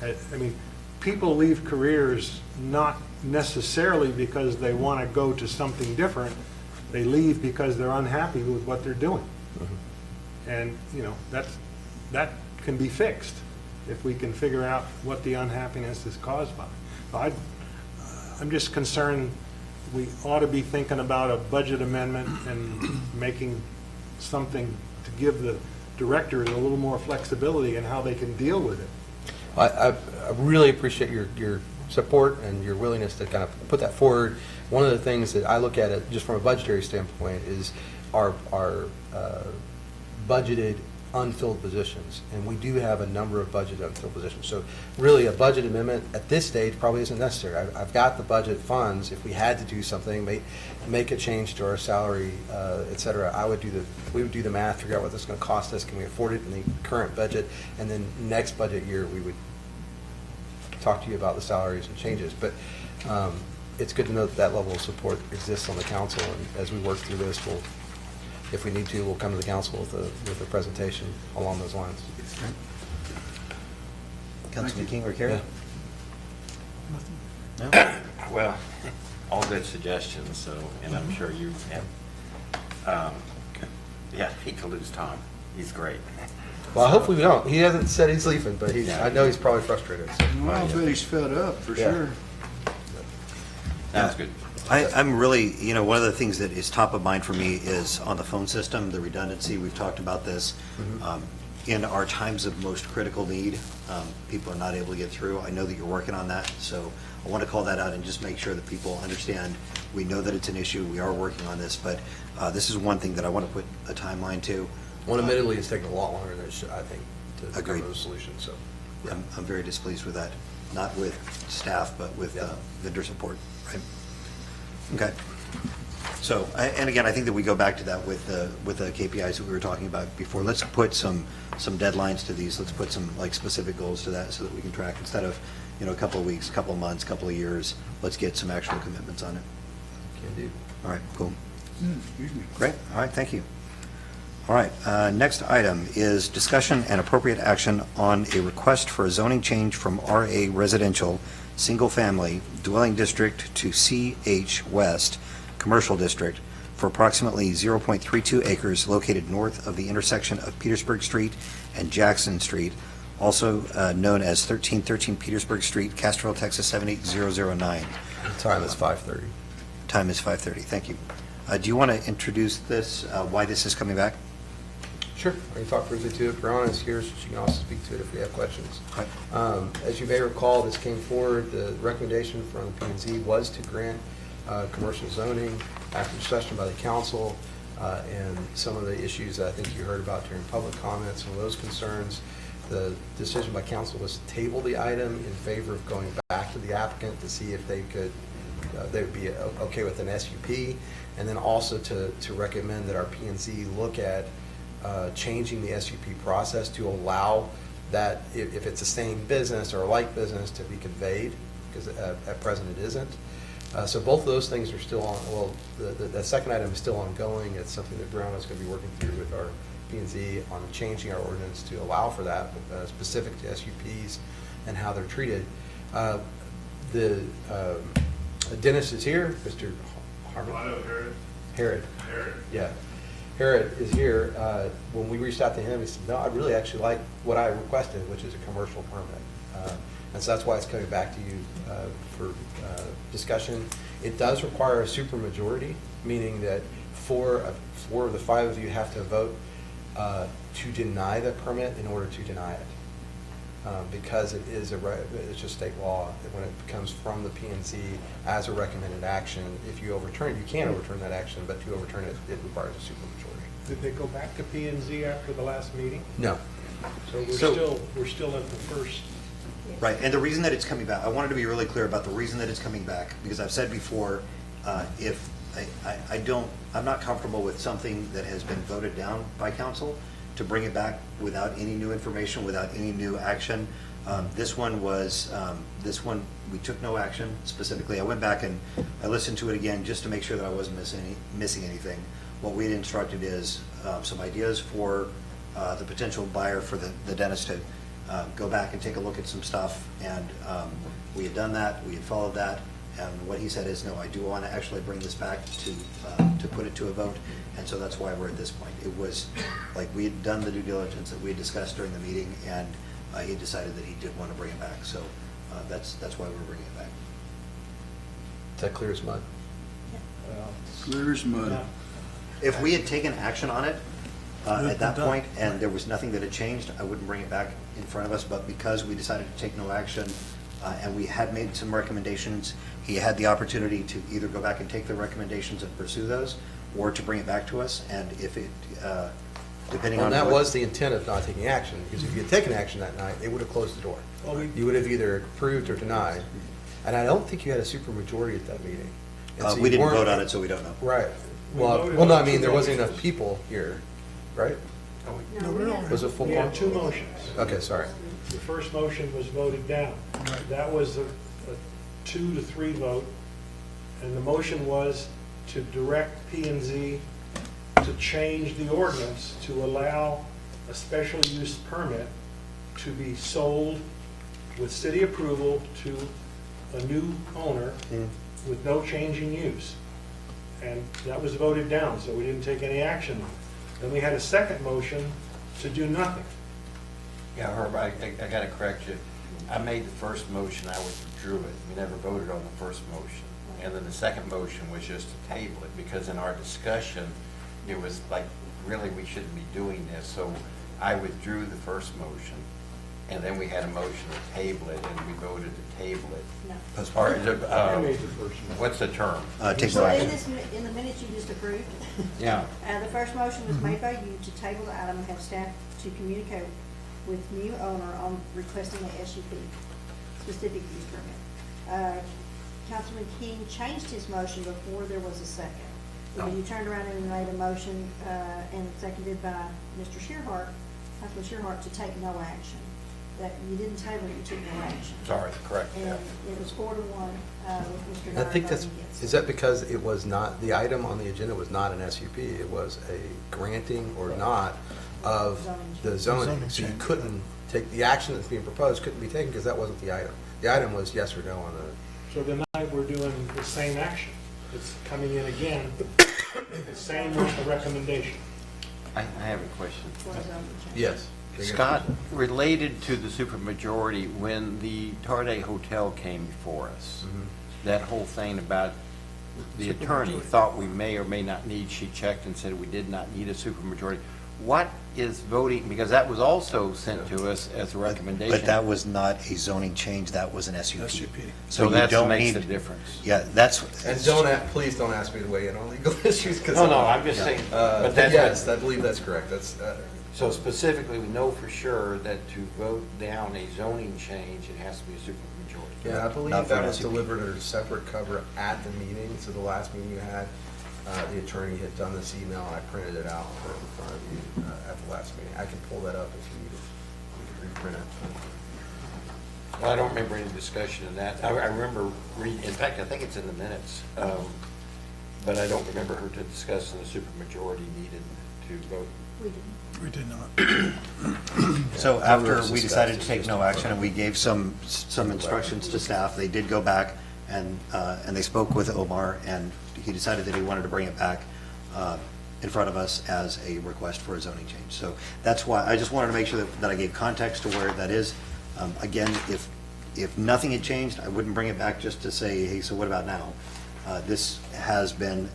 I mean, people leave careers not necessarily because they want to go to something different. They leave because they're unhappy with what they're doing. And, that can be fixed if we can figure out what the unhappiness is caused by. So I'm just concerned we ought to be thinking about a budget amendment and making something to give the directors a little more flexibility in how they can deal with it. I really appreciate your support and your willingness to kind of put that forward. One of the things that I look at it just from a budgetary standpoint is our budgeted unfilled positions, and we do have a number of budgeted unfilled positions. So really a budget amendment at this stage probably isn't necessary. I've got the budget funds. If we had to do something, make a change to our salary, et cetera, we would do the math, figure out what this is going to cost us, can we afford it in the current budget, and then next budget year we would talk to you about the salaries and changes. But it's good to know that that level of support exists on the council, and as we work through this, if we need to, we'll come to the council with a presentation along those lines. Councilman King or Carrie? No? Well, all good suggestions, so, and I'm sure you have, yeah, hate to lose Tom. He's great. Well, hopefully we don't. He hasn't said he's leaving, but I know he's probably frustrated. So. Well, I bet he's fed up, for sure. Sounds good. I'm really, one of the things that is top of mind for me is on the phone system, the redundancy. We've talked about this. In our times of most critical need, people are not able to get through. I know that you're working on that, so I want to call that out and just make sure that people understand. We know that it's an issue. We are working on this, but this is one thing that I want to put a timeline to. Well, admittedly, it's taken a lot longer than it should, I think, to come Agreed. to a solution. So, yeah. I'm very displeased with that, not with staff, but with vendor support, right? Okay. So, and again, I think that we go back to that with the KPIs that we were talking about before. Let's put some deadlines to these. Let's put some specific goals to that so that we can track instead of, a couple of weeks, couple of months, couple of years. Let's get some actual commitments on it. Can do. All right, cool. Excuse me. Great. All right, thank you. All right, next item is discussion and appropriate action on a request for a zoning change from RA residential single-family dwelling district to CH West commercial district for approximately 0.32 acres located north of the intersection of Petersburg Street and Jackson Street, also known as 1313 Petersburg Street, Castroville, Texas 78009. Time is 5:30. Time is 5:30. Thank you. Do you want to introduce this, why this is coming back? Sure. I can talk briefly to it. Brianna is here, so she can also speak to it if we have questions. As you may recall, this came forward. The recommendation from the P&Z was to grant commercial zoning after discussion by the council and some of the issues that I think you heard about during public comments and those concerns. The decision by council was to table the item in favor of going back to the applicant to see if they would be okay with an SUP, and then also to recommend that our P&Z look at changing the SUP process to allow that if it's the same business or a like business to be conveyed, because at present it isn't. So both of those things are still on. Well, the second item is still ongoing. It's something that Brown is going to be working through with our P&Z on changing our ordinance to allow for that, specific to SUPs and how they're treated. Dennis is here, Mr. Harmon. Herod. Yeah. Herod is here. When we reached out to him, he said, no, I really actually like what I requested, which is a commercial permit. And so that's why it's coming back to you for discussion. It does require a supermajority, meaning that four of the five of you have to vote to deny the permit in order to deny it. Because it's just state law. When it comes from the P&Z as a recommended action, if you overturn it, you can overturn that action, but to overturn it, it requires a supermajority. Did they go back to P&Z after the last meeting? No. So we're still at the first. Right, and the reason that it's coming back, I wanted to be really clear about the reason that it's coming back, because I've said before, if I'm not comfortable with something that has been voted down by council to bring it back without any new information, without any new action. This one, we took no action specifically. I went back and I listened to it again just to make sure that I wasn't missing anything. What we had instructed is some ideas for the potential buyer for the dentist to go back and take a look at some stuff, and we had done that, we had followed that, and what he said is, no, I do want to actually bring this back to put it to a vote, and so that's why we're at this point. It was like we had done the due diligence that we had discussed during the meeting, and he decided that he did want to bring it back, so that's why we're bringing it back. Is that clear as mud? Clear as mud. If we had taken action on it, Moved at that and done. point, and there was nothing that had changed, I wouldn't bring it back in front of us, but because we decided to take no action, and we had made some recommendations, he had the opportunity to either go back and take the recommendations and pursue those, or to bring it back to us, and if it, depending on. And that what- was the intent of not taking action, because if you had taken action that night, it would have closed the door. Well, we- You would have either approved or denied, and I don't think you had a supermajority at that meeting. And so We you didn't weren't- vote on it, so we don't know. Right. We Well, voted well, no, on I mean, two there wasn't motions. enough people here, right? Was it full? We had two motions. Okay, sorry. The first motion was voted down. That was a 2-3 vote, and the motion was to direct P and Z to change the ordinance to allow a special use permit to be sold with city approval to a new owner with no change in use. And that was voted down, so we didn't take any action. Then we had a second motion to do nothing. Yeah, Herb, I gotta correct you. I made the first motion, I withdrew it. We never voted on the first motion. And then the second motion was just to table it, because in our discussion, it was like, really, we shouldn't be doing this. So I withdrew the first motion, and then we had a motion to table it, and we voted to table it. No. As far as, I made the first motion. what's the term? Take no So in action. this, in the minutes you just approved, Yeah. the first motion was made by you to table the item and have staff to communicate with new owner on requesting a SUP, specific use permit. Councilman King changed his motion before there was a second. And then you turned around and made a motion, and seconded by Mr. Shearhart, Councilman Shearhart, to take no action. That you didn't table it, you took no action. Sorry, correct. And Yeah. it was 4-1, with Mr. I Dyer think that's, voting against. is that because it was not, the item on the agenda was not an SUP, it was a granting or not of the zoning. So you couldn't take, the action that's being proposed couldn't be taken because that wasn't the item. The item was yes or no on the, So tonight, we're doing the same action. It's coming in again, the same with the recommendation. I have a question. For zoning change. yes. Scott, related to the supermajority, when the Tarde Hotel came before us, that whole thing about the attorney thought we may or may not need, she checked and said we did not need a supermajority. What is voting, because that was also sent to us as a recommendation. But that was not a zoning change, that was an SUP. So you that don't makes need- a difference. Yeah, that's. And please don't ask me to weigh in on legal issues because. No, I'm just saying, but that's. Yes, I believe that's correct. That's, So specifically, we know for sure that to vote down a zoning change, it has to be a supermajority. yeah, I believe Not for that an was SUP. delivered under separate cover at the meeting. So the last meeting you had, the attorney had done this email and I printed it out for in front of you at the last meeting. I can pull that up if you need it. You can reprint it. Well, I don't remember any discussion of that. I remember reading, in fact, I think it's in the minutes, but I don't remember her to discuss the supermajority needed to vote. We didn't. We did not. So Yeah, after was we discussed, decided to it's take just- no action and we gave some instructions to staff, they did go back and they spoke with Omar and he decided that he wanted to bring it back in front of us as a request for a zoning change. So that's why, I just wanted to make sure that I gave context to where that is. Again, if nothing had changed, I wouldn't bring it back just to say, hey, so what about now? This has been,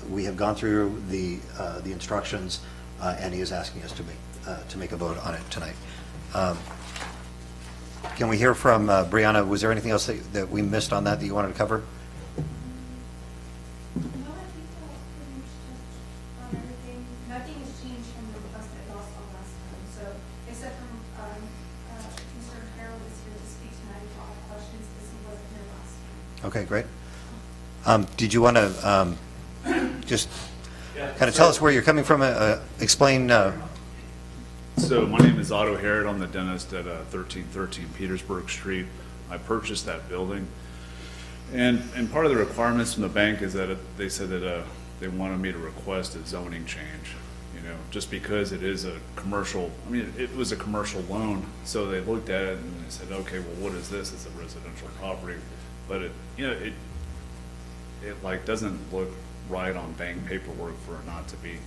we have gone through the instructions and he is asking us to make a vote on it tonight. Can we hear from Brianna? Was there anything else that we missed on that you wanted to cover? No, I think that was pretty much just on everything. Nothing has changed from the request that y'all saw last time. So, except for Mr. Harold is here to speak tonight for all questions because he wasn't here last time. Okay, great. Did you want to just kind of tell us where you're coming from? Explain. So my name is Otto Harrod. I'm the dentist at 1313 Petersburg Street. I purchased that building. And part of the requirements from the bank is that they said that they wanted me to request a zoning change, you know, just because it is a commercial, I mean, it was a commercial loan. So they looked at it and they said, okay, well, what is this? It's a residential property. But it, you know, it like doesn't look right on bank paperwork for it not to be.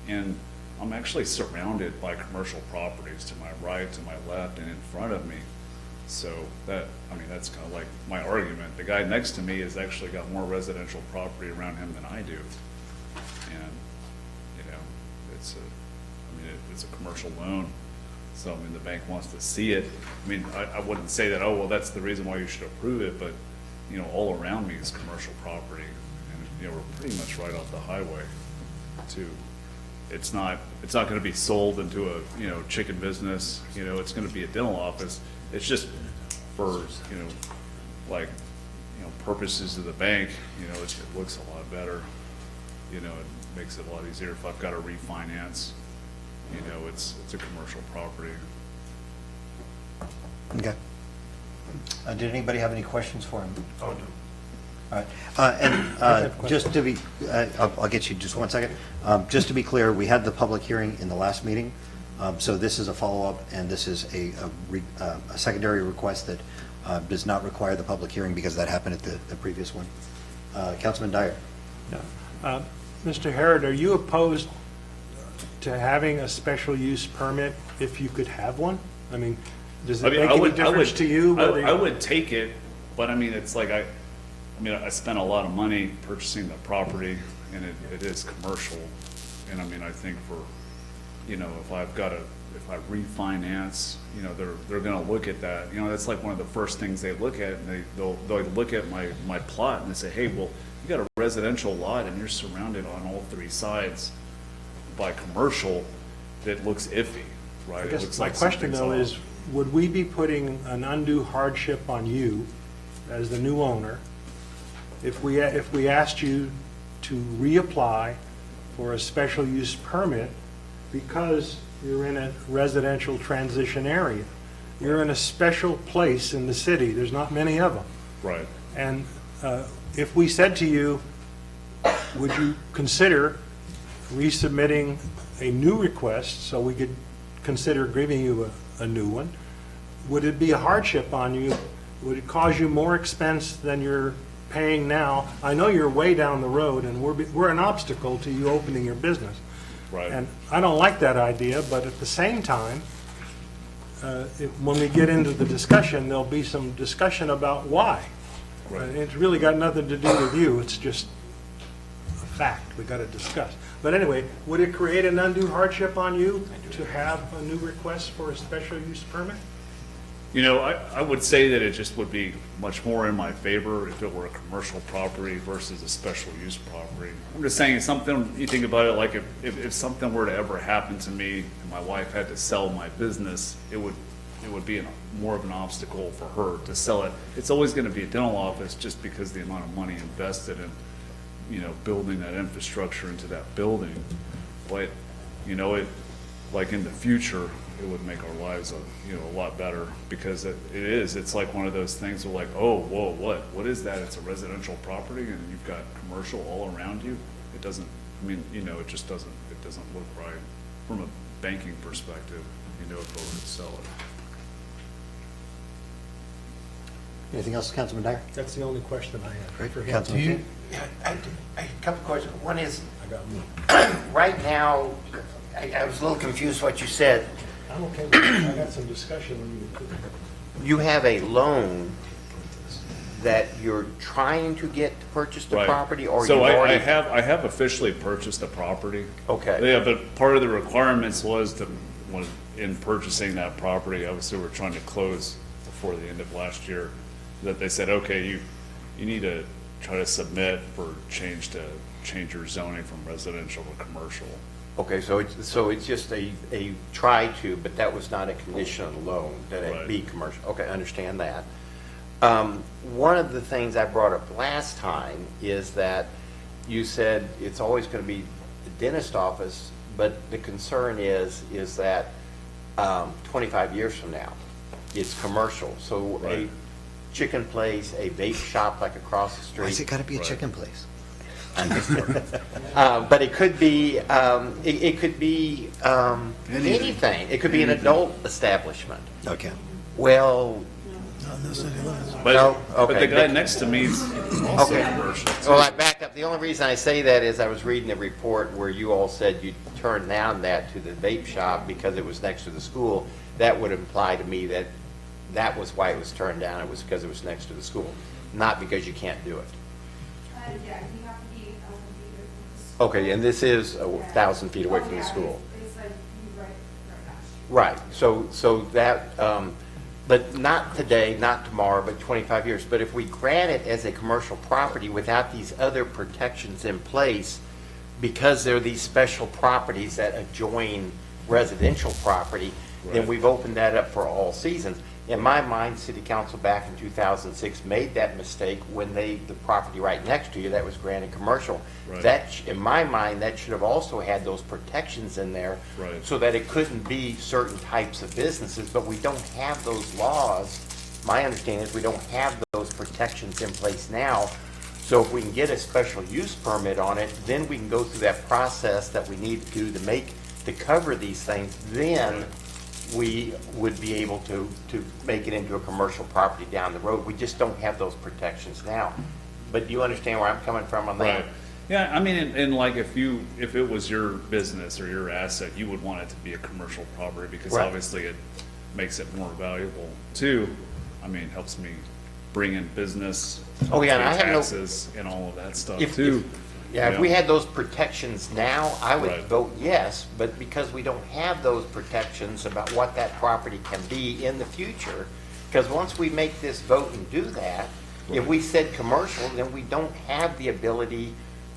And I'm actually surrounded by commercial properties to my right, to my left, and in front of me. So that, I mean, that's kind of like my argument. The guy next to me has actually got more residential property around him than I do. And, you know, it's a, I mean, it's a commercial loan. So, I mean, the bank wants to see it. I mean, I wouldn't say that, oh, well, that's the reason why you should approve it, but, you know, all around me is commercial property. And, you know, we're pretty much right off the highway, too. It's not gonna be sold into a, you know, chicken business, you know, it's gonna be a dental office. It's just for, you know, like, you know, purposes of the bank, you know, it looks a lot better. You know, it makes it a lot easier if I've got to refinance. You know, it's a commercial property. Okay. Did anybody have any questions for him? Oh, no. All right. And just to be, I'll get you just one second. Just to be clear, we had the public hearing in the last meeting. So this is a follow-up, and this is a secondary request that does not require the public hearing because that happened at the previous one. Councilman Dyer. Mr. Harrod, are you opposed to having a special use permit if you could have one? I mean, does it make any difference to you? I would take it, but I mean, it's like I spent a lot of money purchasing the property, and it is commercial. And I mean, I think for, you know, if I refinance, you know, they're going to look at that. You know, that's like one of the first things they look at, and they'll look at my plot and they say, hey, well, you got a residential lot and you're surrounded on all three sides by commercial that looks iffy, right? I guess it looks my like question though something's is, would we be putting an undue hardship on you as the new owner if we asked you to reapply for a special use permit because you're in a residential transition area? You're in a special place in the city. There's not many of them. right. And if we said to you, would you consider resubmitting a new request so we could consider giving you a new one? Would it be a hardship on you? Would it cause you more expense than you're paying now? I know you're way down the road, and we're an obstacle to you opening your business. Right. And I don't like that idea, but at the same time, when we get into the discussion, there'll be some discussion about why. Right. It's really got nothing to do with you. It's just a fact we got to discuss. But anyway, would it create an undue hardship on you to have a new request for a special use permit? You know, I would say that it just would be much more in my favor if it were a commercial property versus a special use property. I'm just saying something, you think about it, like if something were to ever happen to me and my wife had to sell my business, it would be more of an obstacle for her to sell it. It's always going to be a dental office just because the amount of money invested in, you know, building that infrastructure into that building. But, you know, like in the future, it would make our lives a lot better, because it's like one of those things where like, oh, whoa, what is that? It's a residential property and you've got commercial all around you. It doesn't, I mean, you know, it doesn't look right from a banking perspective, you know, if I were to sell it. Anything else, Councilman Dyer? That's the only question I have. Great. for him. Councilman King? A couple of questions. One is, I got one. right now, I was a little confused what you said. I'm okay with that. I got some discussion when you. You have a loan that you're trying to get to purchase the Right. property, or so you've already? I have officially purchased the property. Okay. Yeah, but part of the requirements was in purchasing that property, obviously we're trying to close before the end of last year, that they said, okay, you need to try to submit for change your zoning from residential to commercial. Okay, so it's just a try to, but that was not a condition of the loan, that it Right. be commercial. Okay, I understand that. One of the things I brought up last time is that you said it's always going to be the dentist office, but the concern is that 25 years from now, it's commercial. So Right. a chicken place, a vape shop like across the street. Why's it got to be a Right. chicken place? But it could be, anything. It could be an adult establishment. Okay. Well, But, No? but the Okay. guy next to me is also Okay. commercial. well, I back up. The only reason I say that is I was reading a report where you all said you turned down that to the vape shop because it was next to the school. That would imply to me that that was why it was turned down. It was because it was next to the school, not because you can't do it. Yeah, you have to be 1,000 feet away from the school. Okay, and this is 1,000 feet away from the school. It's like you Right, so that, but not today, not tomorrow, but 25 years. But if we grant it as a commercial property without these other protections in place, because there are these special properties that adjoin residential property, then Right. we've opened that up for all seasons. In my mind, City Council back in 2006 made that mistake when the property right next to you, that was granted commercial. Right. In my mind, that should have also had those protections in there. Right. So that it couldn't be certain types of businesses, but we don't have those laws. My understanding is we don't have those protections in place now. So if we can get a special use permit on it, then we can go through that process that we need to do to cover these things. Then we would be able to make it into a commercial property down the road. We just don't have those protections now. But do you understand where I'm coming from on that? Right. Yeah, I mean, and like if it was your business or your asset, you would want it to be a commercial property because Right. obviously it makes it more valuable too. I mean, helps me bring in business, Oh, yeah, and pay I have no- taxes and all of that stuff If too. if we had those protections now, I would Right. vote yes, but because we don't have those protections about what that property can be in the future, because once we make this vote and do that, if we said commercial, then we don't have the ability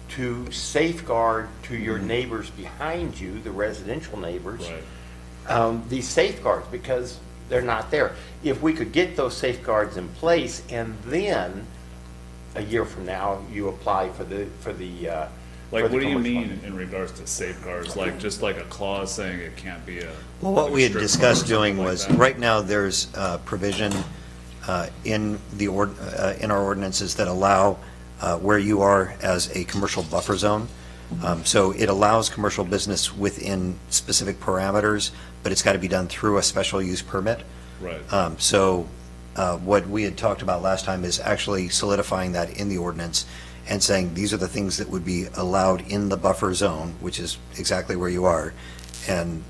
to safeguard to your neighbors behind you, the residential neighbors, Right. these safeguards, because they're not there. If we could get those safeguards in place, and then a year from now, you apply for the Like, for the what do you commercial mean one. in regards to safeguards? Like, just like a clause saying it can't be a. Well, what we had strip discussed club or doing something like was, that? right now, there's provision in in our ordinances that allow where you are as a commercial buffer zone. So it allows commercial business within specific parameters, but it's got to be done through a special use permit. Right. So what we had talked about last time is actually solidifying that in the ordinance and saying these are the things that would be allowed in the buffer zone, which is exactly where you are, and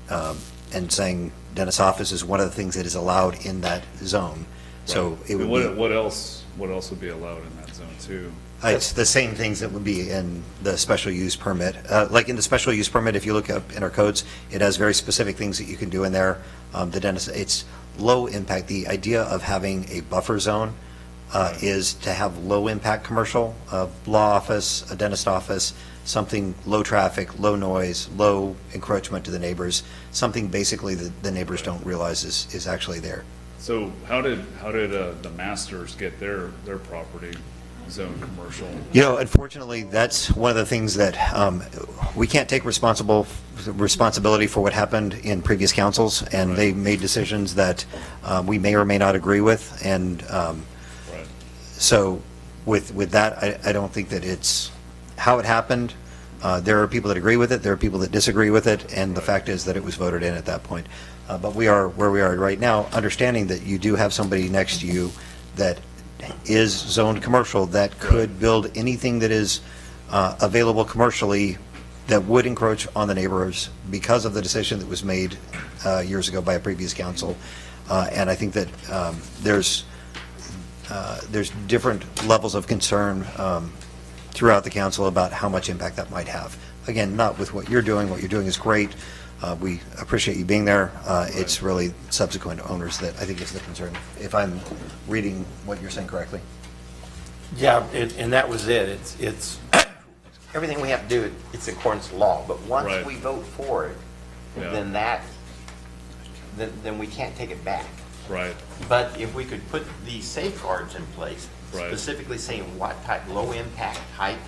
saying dentist's office is one of the things that is allowed in that zone. So it would be, What else would be allowed in that zone too? it's the same things that would be in the special use permit. Like in the special use permit, if you look up in our codes, it has very specific things that you can do in there. The dentist, it's low impact. The idea of having a buffer zone is to have low impact commercial, law office, a dentist office, something low traffic, low noise, low encroachment to the neighbors, something basically that the neighbors don't realize is actually there. So how did the Masters get their property zone commercial? You know, unfortunately, that's one of the things that we can't take responsibility for what happened in previous councils, and they made decisions that we may or may not agree with, and Right. so with that, I don't think that it's how it happened. There are people that agree with it, there are people that disagree with it, and the fact is that it was voted in at that point. But we are where we are right now, understanding that you do have somebody next to you that is zoned commercial that could build anything that is available commercially that would encroach on the neighbors because of the decision that was made years ago by a previous council. And I think that there's different levels of concern throughout the council about how much impact that might have. Again, not with what you're doing. What you're doing is great. We appreciate you being there. It's really subsequent owners that I think is the concern, if I'm reading what you're saying correctly. Yeah, and that was it. It's everything we have to do, it's in accordance to law. But once Right. we vote for it, Yeah. then we can't take it back. Right. But if we could put these safeguards in place, Right. specifically saying what type, low impact type,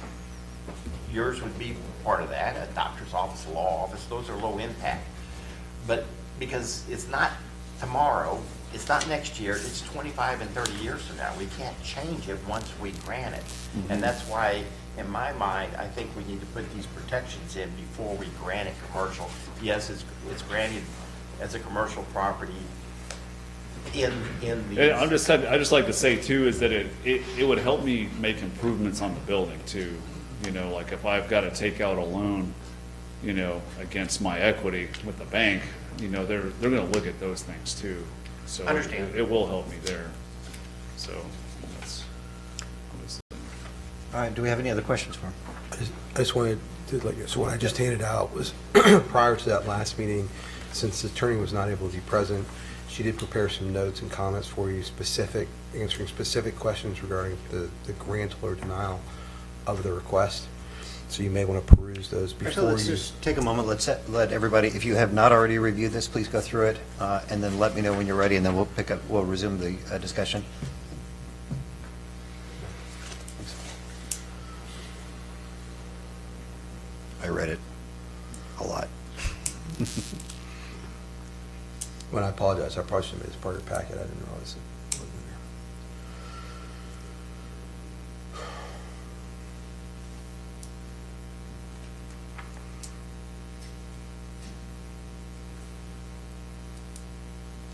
yours would be part of that, a doctor's office, a law office, those are low impact. But because it's not tomorrow, it's not next year, it's 25 and 30 years from now. We can't change it once we grant it. And that's why, in my mind, I think we need to put these protections in before we grant it commercial. Yes, it's granted as a commercial property in the. I just like to say too is that it would help me make improvements on the building too. You know, like if I've got to take out a loan, you know, against my equity with the bank, you know, they're going to look at those things too. So Understand. it will help me there. So that's. All right, do we have any other questions for him? I just wanted to let you, so what I just handed out was prior to that last meeting, since the attorney was not able to be present, she did prepare some notes and comments for you, answering specific questions regarding the grant or denial of the request. So you may want to peruse those before Actually, let's you. just take a moment, let everybody, if you have not already reviewed this, please go through it, and then let me know when you're ready, and then we'll resume the discussion. I read it a lot. When I apologize, I probably should have made this part of the packet. I didn't realize it wasn't in there.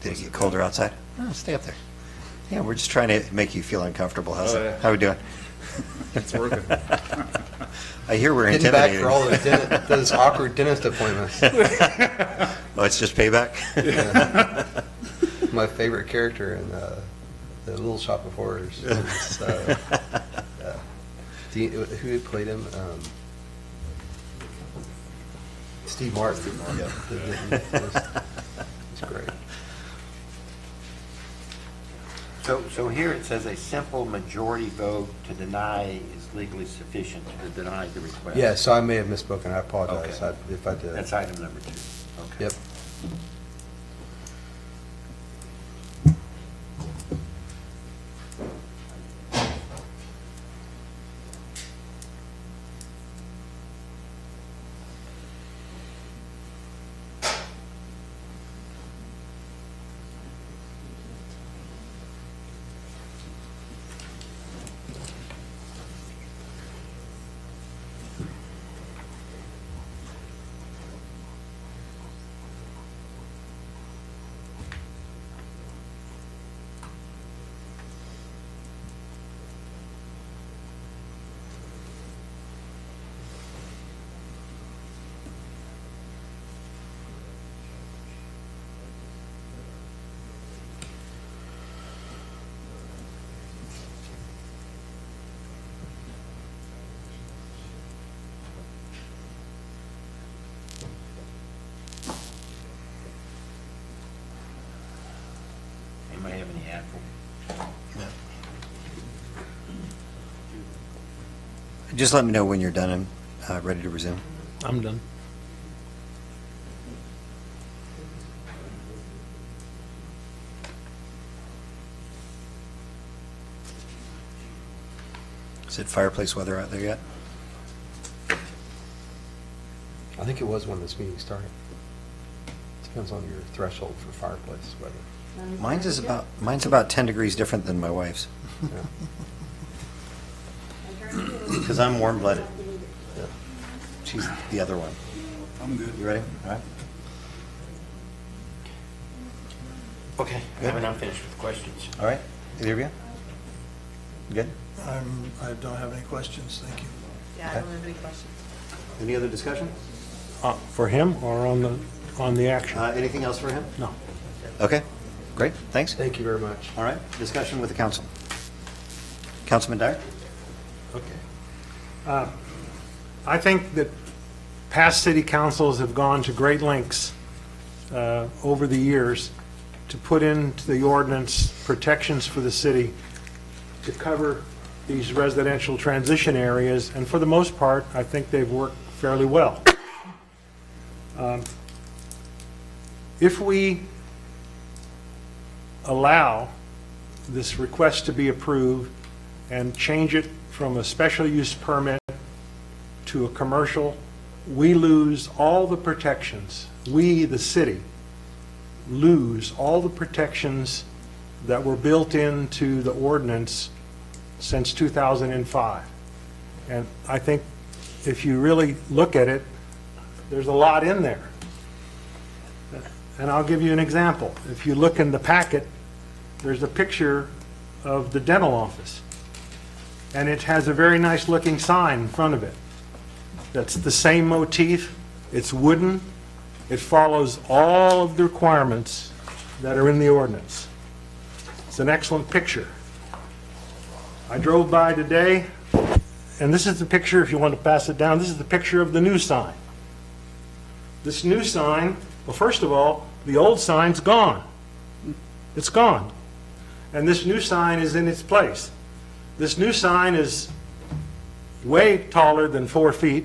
Did it get colder outside? Oh, stay up there. Yeah, we're just trying to make you feel uncomfortable. How's Oh, it? yeah. How we doing? It's working. I hear we're Getting back intimidating. for all those awkward dentist appointments. Oh, it's just payback? Yeah. My favorite character in the Little Shop of Horrors. It's, who had played him? Steve Martin. Yeah. It's great. So here it says a simple majority vote to deny is legally sufficient to deny the request. Yeah, so I may have misspoken. I apologize Okay. if I did. That's item number 2. Okay. Yep. Anybody have any apple? Just let me know when you're done and ready to resume. I'm done. Is it fireplace weather out there yet? I think it was when this meeting started. Depends on your threshold for fireplace weather. Mine's about 10 degrees different than my wife's, Yeah. because I'm warm-blooded. Yeah. She's the other one. I'm good. You ready? All right. Okay, and I'm finished with questions. All right. Either of you? Good? I don't have any questions, thank you. Yeah, I don't have any questions. Any other discussion? For him or on the action? Anything else for him? No. Okay, great, thanks. Thank you very much. All right, discussion with the council. Councilman Dyer? Okay. I think that past city councils have gone to great lengths over the years to put into the ordinance protections for the city to cover these residential transition areas, and for the most part, I think they've worked fairly well. If we allow this request to be approved and change it from a special use permit to a commercial, we lose all the protections. We, the city, lose all the protections that were built into the ordinance since 2005. And I think if you really look at it, there's a lot in there. And I'll give you an example. If you look in the packet, there's a picture of the dental office. And it has a very nice looking sign in front of it. That's the same motif. It's wooden. It follows all of the requirements that are in the ordinance. It's an excellent picture. I drove by today, and this is the picture, if you want to pass it down, this is the picture of the new sign. This new sign Well, first of all, the old sign's gone. It's gone. And this new sign is in its place. This new sign is way taller than 4 feet,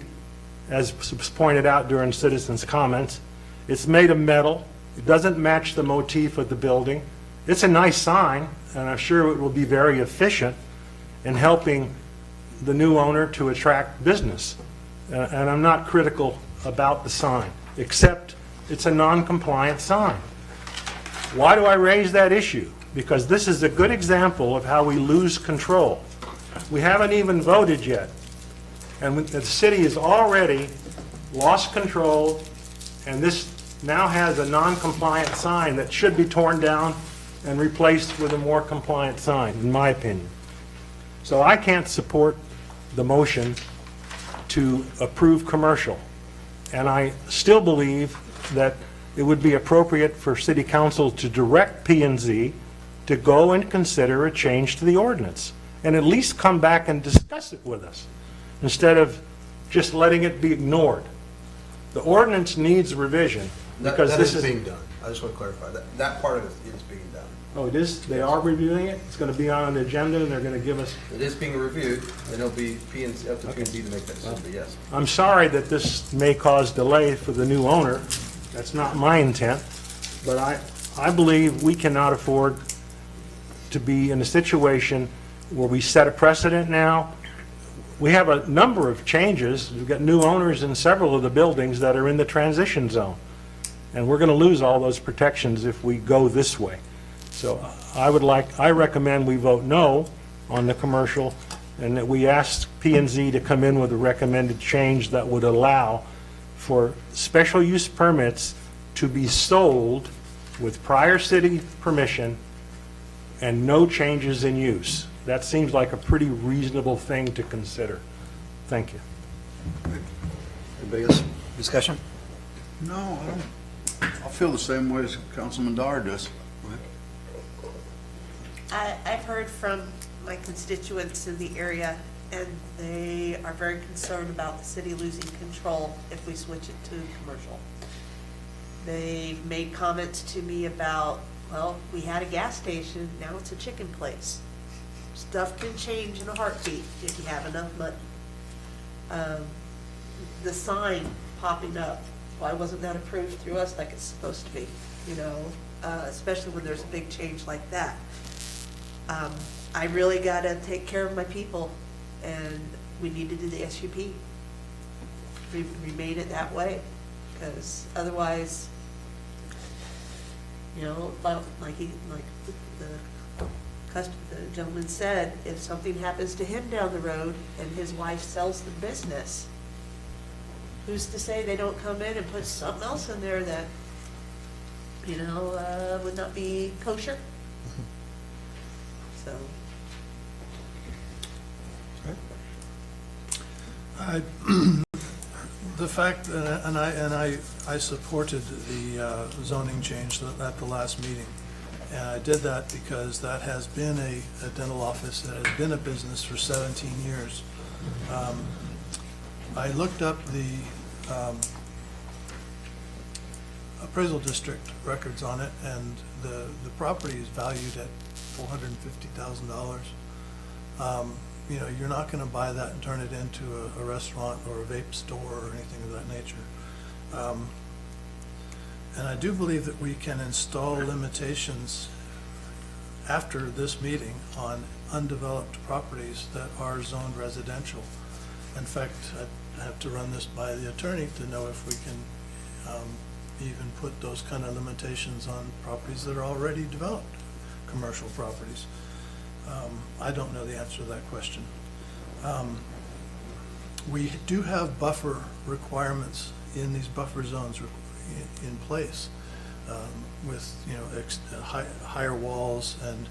as was pointed out during citizens' comments. It's made of metal. It doesn't match the motif of the building. It's a nice sign, and I'm sure it will be very efficient in helping the new owner to attract business. And I'm not critical about the sign, except it's a non-compliant sign. Why do I raise that issue? Because this is a good example of how we lose control. We haven't even voted yet, and the city has already lost control, and this now has a non-compliant sign that should be torn down and replaced with a more compliant sign, in my opinion. So I can't support the motion to approve commercial. And I still believe that it would be appropriate for City Council to direct P&Z to go and consider a change to the ordinance, and at least come back and discuss it with us, instead of just letting it be ignored. The ordinance needs revision, because That this is is... being done. I just want to clarify, that part of it is being done. Oh, it is? They are reviewing it? It's going to be on an agenda, and they're going to give us... It is being reviewed, and it'll be up to P&Z to make that decision, but yes. I'm sorry that this may cause delay for the new owner. That's not my intent, but I believe we cannot afford to be in a situation where we set a precedent now. We have a number of changes. We've got new owners in several of the buildings that are in the transition zone, and we're going to lose all those protections if we go this way. So I recommend we vote no on the commercial, and that we ask P&Z to come in with a recommended change that would allow for special use permits to be sold with prior city permission and no changes in use. That seems like a pretty reasonable thing to consider. Thank you. Anybody else? Discussion? No, I don't. I feel the same way as Councilman Dar does. I've heard from my constituents in the area, and they are very concerned about the city losing control if we switch it to commercial. They've made comments to me about, well, we had a gas station, now it's a chicken place. Stuff can change in a heartbeat if you have enough money. The sign popping up, why wasn't that approved through us like it's supposed to be? You know, especially when there's a big change like that. I really got to take care of my people, and we need to do the SUP. Remain it that way, because otherwise, you know, like the gentleman said, if something happens to him down the road and his wife sells the business, who's to say they don't come in and put something else in there that, you know, would not be kosher? So. The fact, and I supported the zoning change at the last meeting. And I did that because that has been a dental office that has been a business for 17 years. I looked up the appraisal district records on it, and the property is valued at $450,000. You know, you're not going to buy that and turn it into a restaurant or a vape store or anything of that nature. And I do believe that we can install limitations after this meeting on undeveloped properties that are zoned residential. In fact, I have to run this by the attorney to know if we can even put those kind of limitations on properties that are already developed, commercial properties. I don't know the answer to that question. We do have buffer requirements in these buffer zones in place, with, you know, higher walls and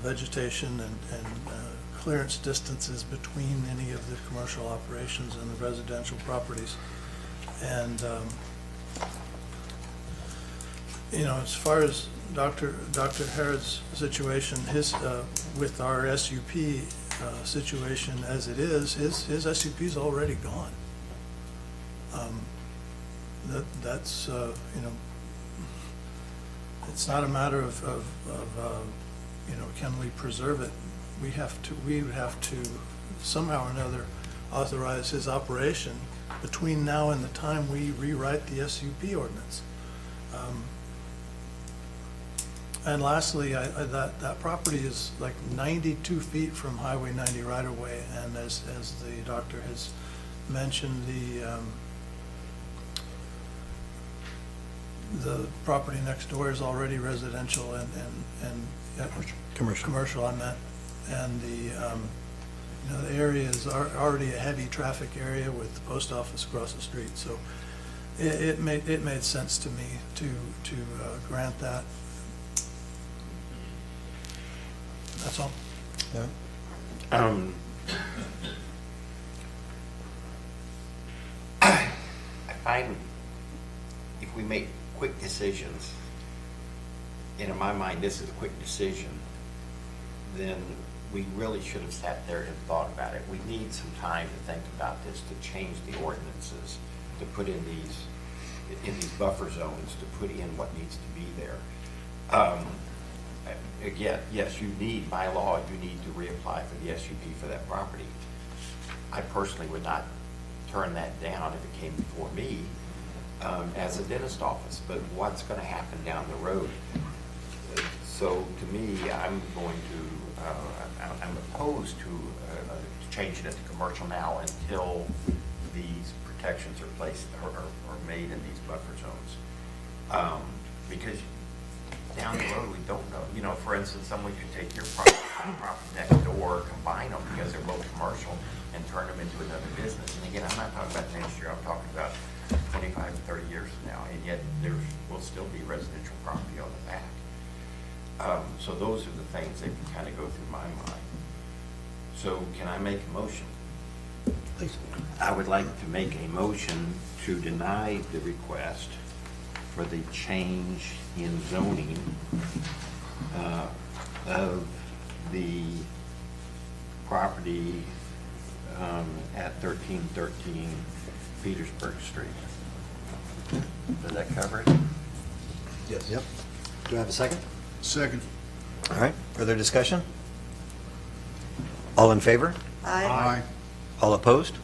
vegetation and clearance distances between any of the commercial operations and the residential properties. And you know, as far as Dr. Harrod's situation, his with our SUP situation as it is, his SUP is already gone. that's, it's not a matter of, can we preserve it? We would have to somehow or another authorize his operation between now and the time we rewrite the SUP ordinance. And lastly, that property is like 92 feet from Highway 90 right away, and as the doctor has mentioned, the property next door is already residential and commercial on that, and the area is already a heavy traffic area with the post office across the street. So it made sense to me to grant that. That's all. I find if we make quick decisions, and in my mind this is a quick decision, then we really should have sat there and thought about it. We need some time to think about this, to change the ordinances, to put in these buffer zones, to put in what needs to be there. Again, yes, you need, by law, you need to reapply for the SUP for that property. I personally would not turn that down if it came before me as a dentist office, but what's going to happen down the road? So to me, I'm opposed to changing it to commercial now until these protections are placed or are made in these buffer zones. Because down the road, we don't know. For instance, someone could take your property next door, combine them because they're both commercial, and turn them into another business. And again, I'm not talking about next year. I'm talking about 25 to 30 years from now, and yet there will still be residential property on the back. So those are the things that can kind of go through my mind. So can I make a motion? Please. I would like to make a motion to deny the request for the change in zoning of the property at 1313 Petersburg Street. Does that cover it? Yes. Yep. Do I have a second? Second. All right, further discussion? All in favor? Aye. All opposed?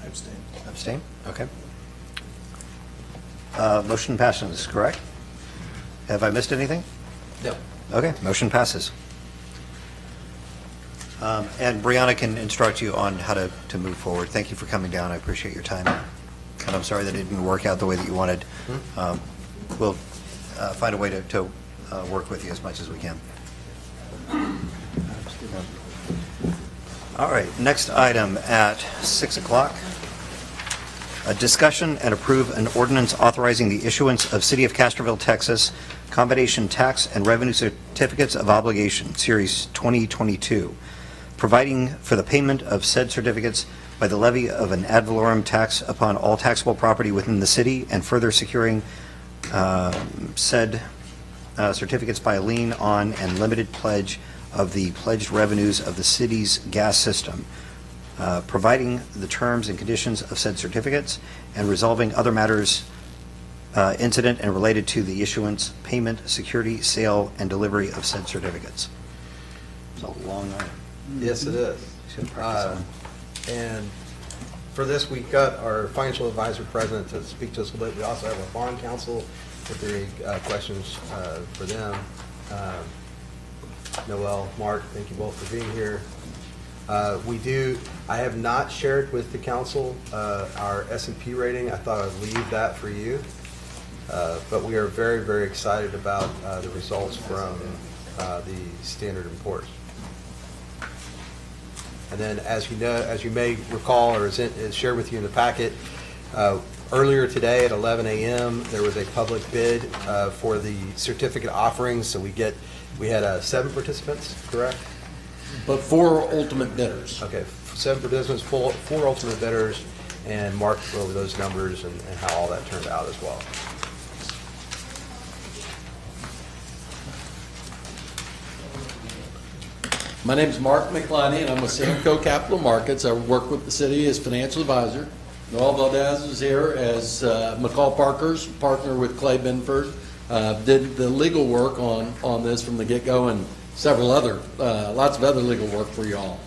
I abstain. Abstain? Okay. Motion passes, correct? Have I missed anything? No. Okay, motion passes. And Brianna can instruct you on how to move forward. Thank you for coming down. I appreciate your time. And I'm sorry that it didn't work out the way that you wanted. We'll find a way to work with you as much as we can. All right, next item at 6 o'clock. A discussion and approve an ordinance authorizing the issuance of City of Castroville, Texas, combination tax and revenue certificates of obligation, Series 2022, providing for the payment of said certificates by the levy of an ad valorem tax upon all taxable property within the city, and further securing said certificates by a lien on and limited pledge of the pledged revenues of the city's gas system, providing the terms and conditions of said certificates, and resolving other matters incident and related to the issuance, payment, security, sale, and delivery of said certificates. It's a long item. Yes, it is. Should practice And for this, we've got our financial advisor present to speak to us a little bit. We also have our bond counsel if there are any questions for them. Noel, Mark, thank you both for being here. I have not shared with the council our S&P rating. I thought I'd leave that for you. But we are very, very excited about the results from the Standard & Poor's. And then, as you may recall, or is shared with you in the packet, earlier today at 11 a.m. there was a public bid for the certificate offerings. So we had 7 participants, correct? But 4 ultimate bidders. Okay, 7 participants, 4 ultimate bidders, and Mark went over those numbers and how all that turned out as well. My name is Mark McLeany, and I'm with Samco Capital Markets. I work with the city as financial advisor. Noel Valdez is here as McCall Parker's partner with Clay Benford. Did the legal work on this from the get-go, and several other, lots of other legal work for y'all.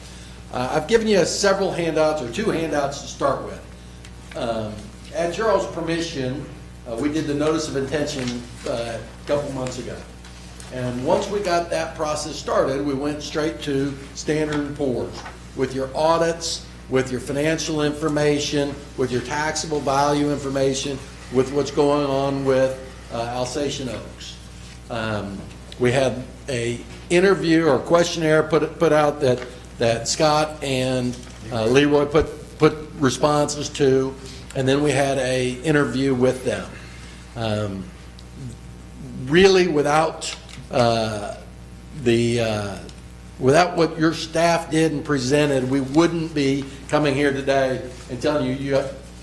I've given you several handouts, or 2 handouts to start with. At your all's permission, we did the notice of intention a couple months ago. And once we got that process started, we went straight to Standard & Poor's with your audits, with your financial information, with your taxable value information, with what's going on with Alsatian Oaks. We had a interview or questionnaire put out that Scott and Leroy put responses to, and then we had a interview with them. Really, without without what your staff did and presented, we wouldn't be coming here today and telling you you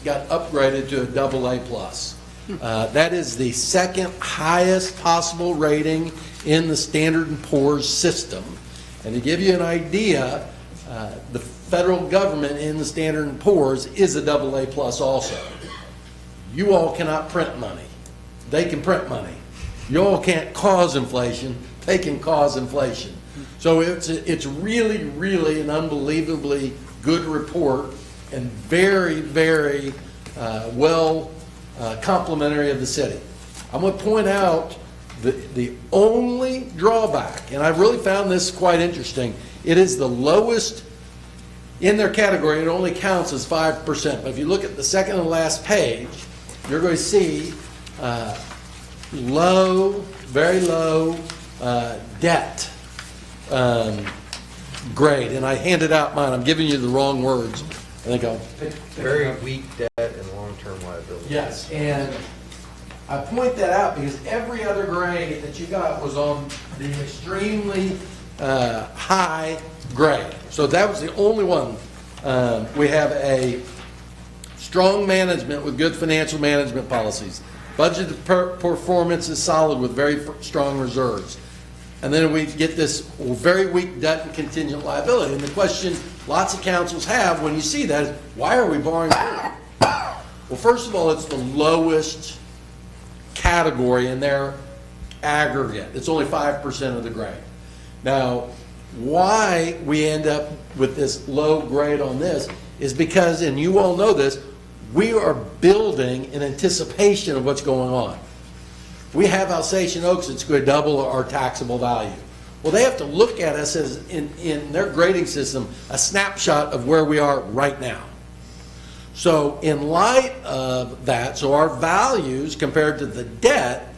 got upgraded to a AA+. That is the second highest possible rating in the Standard & Poor's system. And to give you an idea, the federal government in the Standard & Poor's is a AA+ also. You all cannot print money. They can print money. You all can't cause inflation. They can cause inflation. So it's really, really an unbelievably good report, and very, very well complimentary of the city. I'm going to point out the only drawback, and I've really found this quite interesting. It is the lowest in their category. It only counts as 5%. But if you look at the second to last page, you're going to see low, very low debt grade. And I handed out mine. I'm giving you the wrong words. I think I'll pick Very weak debt and long-term liability. Yes, and I point that out because every other grade that you got was on the extremely high grade. So that was the only one. We have a strong management with good financial management policies. Budget performance is solid with very strong reserves. And then we get this very weak debt and contingent liability. And the question lots of councils have when you see that is, why are we borrowing more? Well, first of all, it's the lowest category in their aggregate. It's only 5% of the grade. Now, why we end up with this low grade on this is because, and you all know this, we are building in anticipation of what's going on. We have Alsatian Oaks that's going to double our taxable value. Well, they have to look at us as, in their grading system, a snapshot of where we are right now. So in light of that, so our values compared to the debt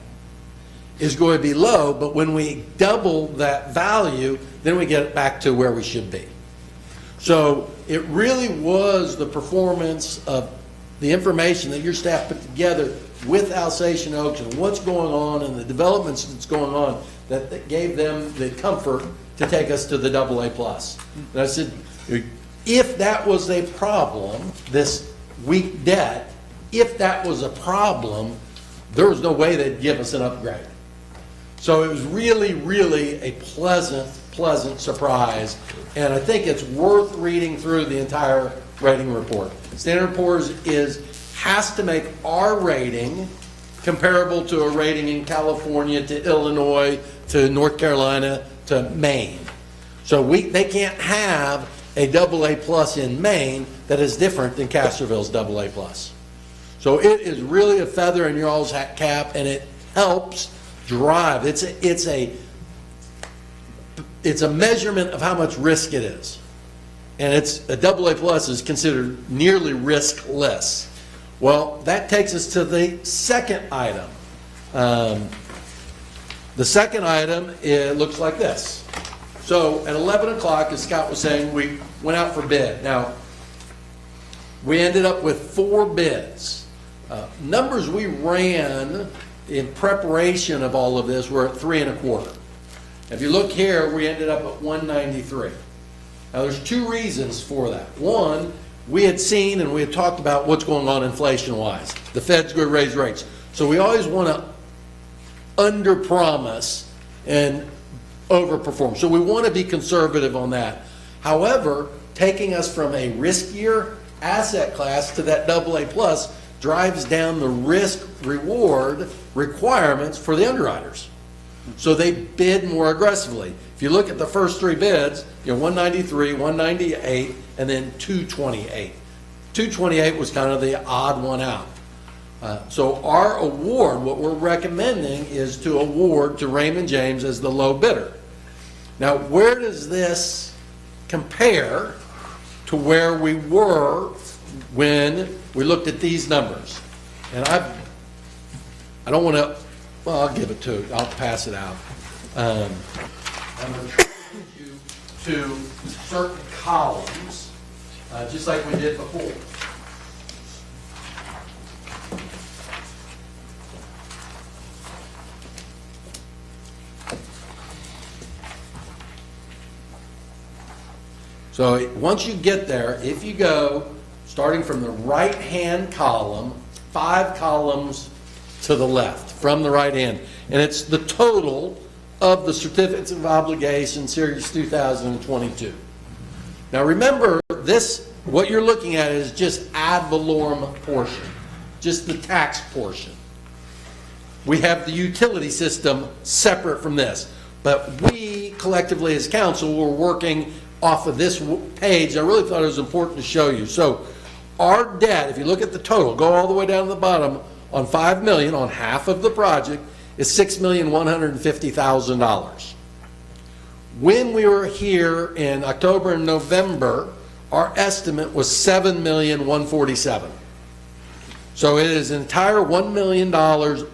is going to be low, but when we double that value, then we get it back to where we should be. So it really was the performance of the information that your staff put together with Alsatian Oaks and what's going on and the developments that's going on that gave them the comfort to take us to the AA+. And I said, if that was a problem, this weak debt, if that was a problem, there was no way they'd give us an upgrade. So it was really, really a pleasant surprise. And I think it's worth reading through the entire rating report. Standard & Poor's has to make our rating comparable to a rating in California, to Illinois, to North Carolina, to Maine. So they can't have a AA+ in Maine that is different than Castroville's AA+. So it is really a feather in your all's cap, and it helps drive. It's a measurement of how much risk it is. And it's a AA+ is considered nearly riskless. Well, that takes us to the second item. The second item, it looks like this. So at 11 o'clock, as Scott was saying, we went out for bid. Now, we ended up with 4 bids. Numbers we ran in preparation of all of this were at 3 1/4. If you look here, we ended up at 193. Now, there's 2 reasons for that. One, we had seen and we had talked about what's going on inflation-wise. The Fed's going to raise rates. So we always want to under-promise and overperform. So we want to be conservative on that. However, taking us from a riskier asset class to that AA plus drives down the risk reward requirements for the underwriters. So they bid more aggressively. If you look at the first three bids, 193, 198, and then 228. 228 was kind of the odd one out. So our award, what we're recommending is to award to Raymond James as the low bidder. Now, where does this compare to where we were when we looked at these numbers? And I don't want to, well, I'll give it I'll pass it out. I'm going to you to certain columns, just like we did before. So once you get there, if you go, starting from the right-hand column, 5 columns to the left from the right hand, and it's the total of the certificates of obligation series 2022. Now remember, this, what you're looking at is just ad valorem portion, just the tax portion. We have the utility system separate from this, but we collectively as council were working off of this page. I really thought it was important to show you. So our debt, if you look at the total, go all the way down to the bottom, on $5 million, on half of the project, is $6,150,000. When we were here in October and November, our estimate was $7,147,000. So it is an entire $1 million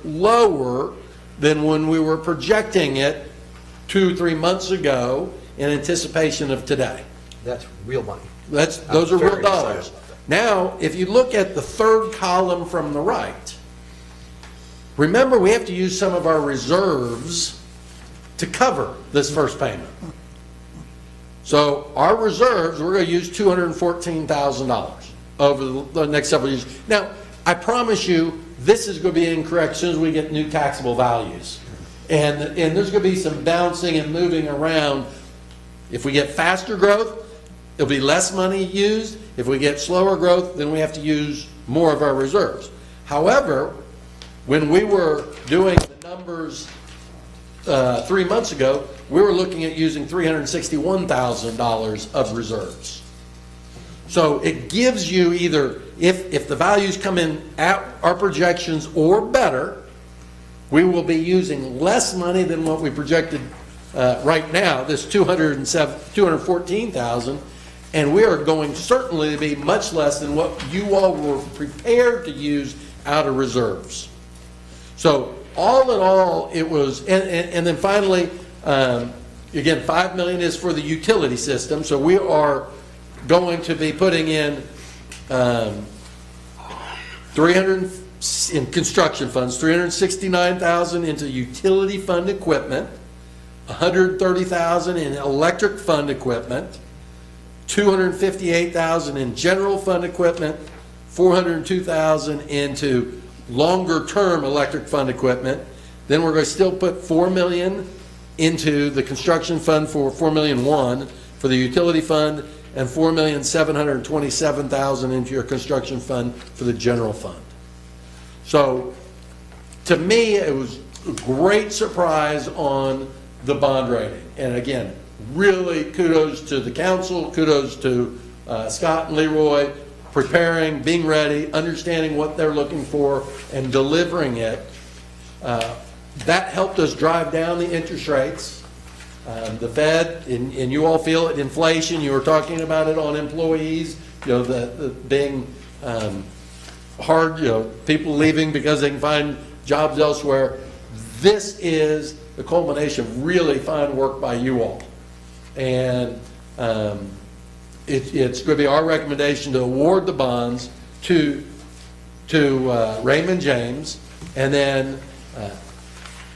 lower than when we were projecting it 2-3 months ago in anticipation of today. That's real money. Those are real dollars. Now, if you look at the third column from the right, remember we have to use some of our reserves to cover this first payment. So our reserves, we're going to use $214,000 over the next several years. Now, I promise you, this is going to be incorrect as soon as we get new taxable values. And there's going to be some bouncing and moving around. If we get faster growth, it'll be less money used. If we get slower growth, then we have to use more of our reserves. However, when we were doing the numbers 3 months ago, we were looking at using $361,000 of reserves. So it gives you either, if the values come in at our projections or better, we will be using less money than what we projected right now, this $214,000, and we are going certainly to be much less than what you all were prepared to use out of reserves. So all in all, it was, and then finally, again, $5 million is for the utility system. So we are going to be putting in 300 in construction funds, 369,000 into utility fund equipment, 130,000 in electric fund equipment, 258,000 in general fund equipment, 402,000 into longer-term electric fund equipment. Then we're going to still put $4 million into the construction fund for $4.1 million for the utility fund, and $4,727,000 into your construction fund for the general fund. So, to me, it was a great surprise on the bond rating. And again, really kudos to the council, kudos to Scott and Leroy, preparing, being ready, understanding what they're looking for, and delivering it. That helped us drive down the interest rates. The Fed, and you all feel it, inflation, you were talking about it on employees, the being hard, people leaving because they can find jobs elsewhere. This is the culmination of really fine work by you all. And it's going to be our recommendation to award the bonds to Raymond James, and then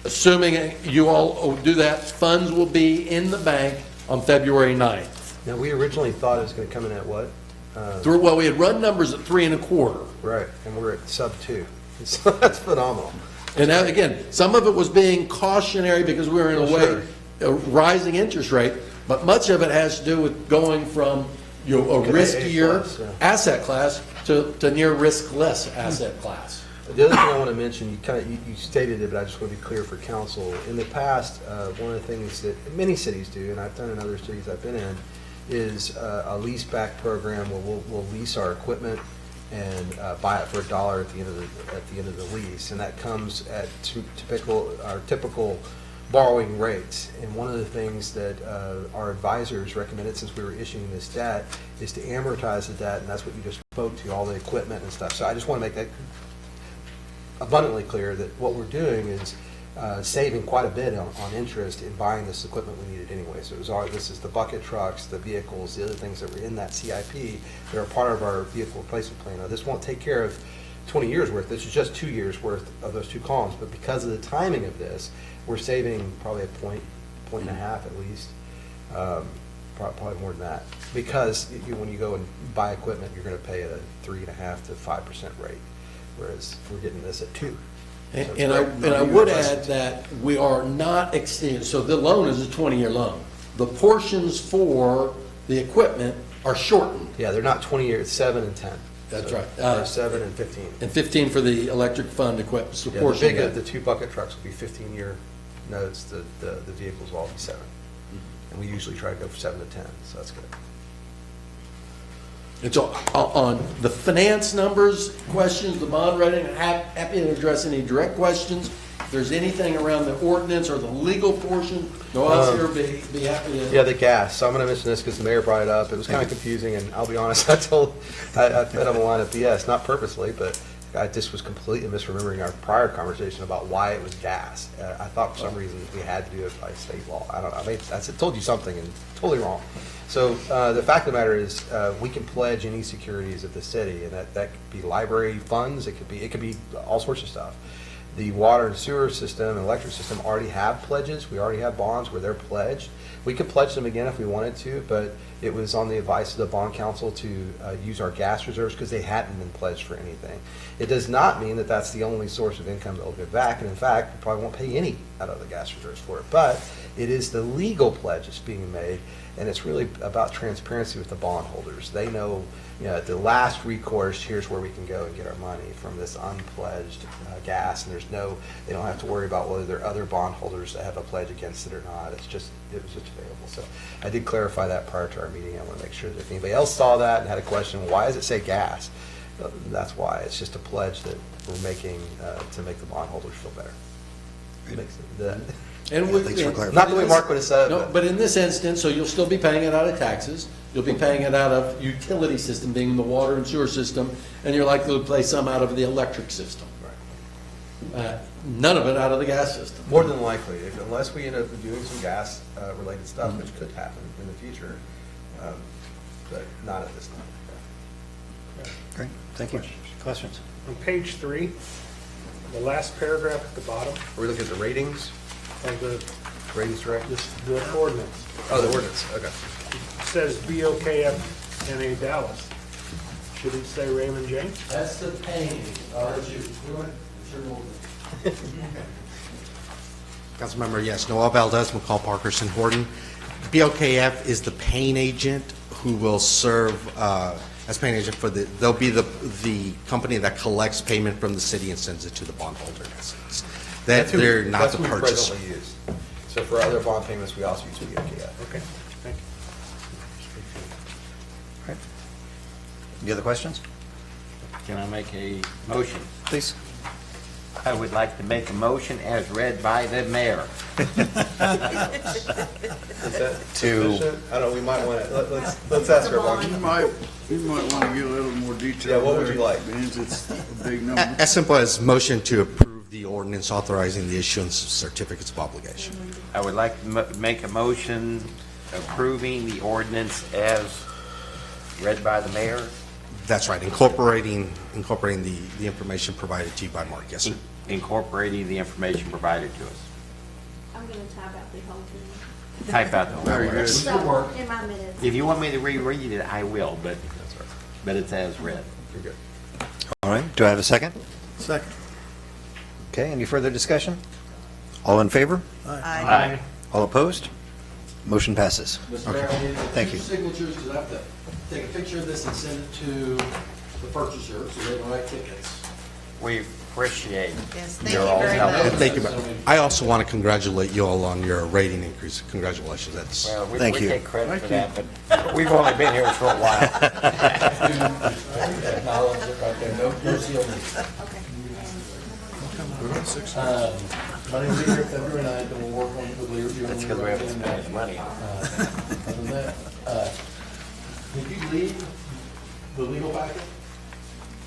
assuming you all do that, funds will be in the bank on February 9th. Now, we originally thought it was going to come in at what? Well, we had run numbers at 3.25. Right, and we're at sub 2. So that's phenomenal. And now, again, some of it was being cautionary because we were in a way a rising interest rate, but much of it has to do with going from a riskier A+, yeah. asset class to near riskless asset class. The other thing I want to mention, you stated it, but I just want to be clear for council. In the past, one of the things that many cities do, and I've done in other cities I've been in, is a lease-back program where we'll lease our equipment and buy it for $1 at the end of the lease, and that comes at typical borrowing rates. And one of the things that our advisors recommended, since we were issuing this debt, is to amortize the debt, and that's what you just spoke to, all the equipment and stuff. So I just want to make that abundantly clear that what we're doing is saving quite a bit on interest in buying this equipment we needed anyway. So this is the bucket trucks, the vehicles, the other things that were in that CIP that are part of our vehicle replacement plan. Now, this won't take care of 20 years worth. This is just 2 years worth of those two columns. But because of the timing of this, we're saving probably a point and a half at least, probably more than that. Because when you go and buy equipment, you're going to pay at a 3.5% to 5% rate, whereas we're getting this at 2%. And I would add that we are not extending, so the loan is a 20-year loan. The portions for the equipment are shortened. Yeah, they're not 20 years, 7 and 10. That's So right. they're 7 and 15. And 15 for the electric fund equipment. So Yeah, portion of the that. 2 bucket trucks will be 15-year notes. The vehicles will all be 7. And we usually try to go for 7 to 10, so that's good. And so on the finance numbers, questions, the bond rating, happy to address any direct questions. If there's anything around the ordinance or the legal portion, no one's here, be happy to. Yeah, the gas. So I'm going to mention this because the mayor brought it up. It was kind of confusing, and I'll be honest, I fed him a line of BS, not purposely, but I just was completely misremembering our prior conversation about why it was gas. I thought for some reason we had to do it by state law. I don't know. I told you something and totally wrong. So the fact of the matter is, we can pledge any securities of the city, and that could be library funds. It could be all sorts of stuff. The water and sewer system and electric system already have pledges. We already have bonds where they're pledged. We could pledge them again if we wanted to, but it was on the advice of the bond council to use our gas reserves because they hadn't been pledged for anything. It does not mean that that's the only source of income that will give back, and in fact, we probably won't pay any out of the gas reserves for it. But it is the legal pledge that's being made, and it's really about transparency with the bondholders. They know, at the last recourse, here's where we can go and get our money from this unpledged gas, and they don't have to worry about whether there are other bondholders that have a pledge against it or not. It was just available. So I did clarify that prior to our meeting. I want to make sure that if anybody else saw that and had a question, why does it say gas? That's why. It's just a pledge that we're making to make the bondholders feel better. Not the way Mark would have said it. No, but in this instance, so you'll still be paying it out of taxes. You'll be paying it out of utility system, being the water and sewer system, and you're likely to pay some out of the electric system. None of it out of the gas system. More than likely, unless we end up doing some gas-related stuff, which could happen in the future, but not at this time. Great, thank you. Questions? On page 3, the last paragraph at the bottom Are we looking at the ratings? of the The ordinance, Oh, the ordinance, okay. it says BOKF NA Dallas. Should it say Raymond James? That's the pain. Councilmember, yes. Noel Valdez, McCall, Parkerson, Horton. BOKF is the paying agent who will serve as paying agent for they'll be the company that collects payment from the city and sends it to the bondholder in essence. They're not the That's who we purchaser. presently use. So for other bond payments, we also use BOKF. Okay, thank you. Any other questions? Can I make a motion? Please. I would like to make a motion as read by the mayor. Is that sufficient? I don't know, we might want to, let's ask our bond. You might want to get a little more detail. Yeah, what would there, you like? Because it's a big number. As simple as motion to approve the ordinance authorizing the issuance of certificates of obligation. I would like to make a motion approving the ordinance as read by the mayor. That's right, incorporating the information provided to you by Mark. Yes, sir. Incorporating the information provided to us. I'm going to type out the whole thing. Type out the whole Very word. good. So, in my minutes. If you want me to reread it, I will, but it's as read. You're good. All right, do I have a second? Second. Okay, any further discussion? All in favor? Aye. All opposed? Motion passes. Mr. Mayor, I need Thank two you. signatures, because I have to take a picture of this and send it to the purchaser so they can write tickets. We appreciate Yes, thank your you all very help. much. Thank you. I also want to congratulate you all on your rating increase. Congratulations. That's, Well, we Thank you. take credit for that, but we've only been here for a while. acknowledge it right there. No seal needs. My name's Leader, February 9th, and we'll work on quickly reviewing. That's because we haven't spent his money. Other than that, did you leave the legal packet?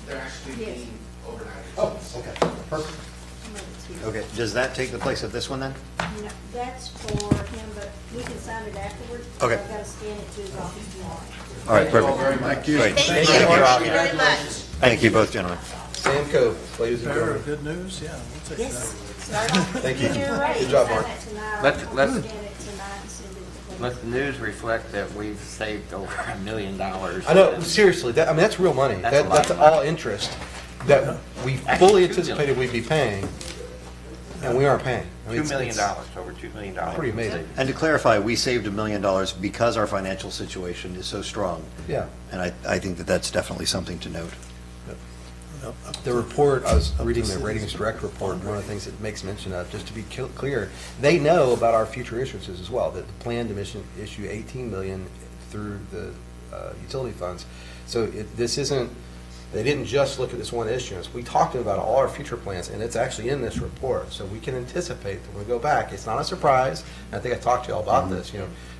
They're actually being overnight. Oh, okay, perfect. Okay, does that take the place of this one then? No, that's for him, but we can sign it afterwards. Okay. I've got to scan it to his office tomorrow. All right, Thank you all perfect. very much. Thank you. Great. Thank you very much. Thank you both, gentlemen. Sam Cove, ladies and Bearer gentlemen. of good news, yeah, we'll take Yes. that. Start off. Thank you. You're right. Good job, Sign Mark. that tonight. Let's- I'll let's- scan it tonight and send it to Let the news reflect that we've saved over $1 million. I know, seriously, that's real money. That's a lot. That's all interest that we Actually, fully $2 anticipated we'd be paying, and we aren't paying. I mean, $2 it's- million, it's over $2 million. Pretty amazing. And to clarify, we saved $1 million because our financial situation is so strong. Yeah. And I think that that's definitely something to note. The report, I was reading the ratings direct report, and one of the things it makes mention of, just to be clear, they know about our future issuances as well, that the plan to issue 18 million through the utility funds. So this isn't, they didn't just look at this one issuance. We talked to them about all our future plans, and it's actually in this report. So we can anticipate that when we go back, it's not a surprise. And I think I talked to you all about this,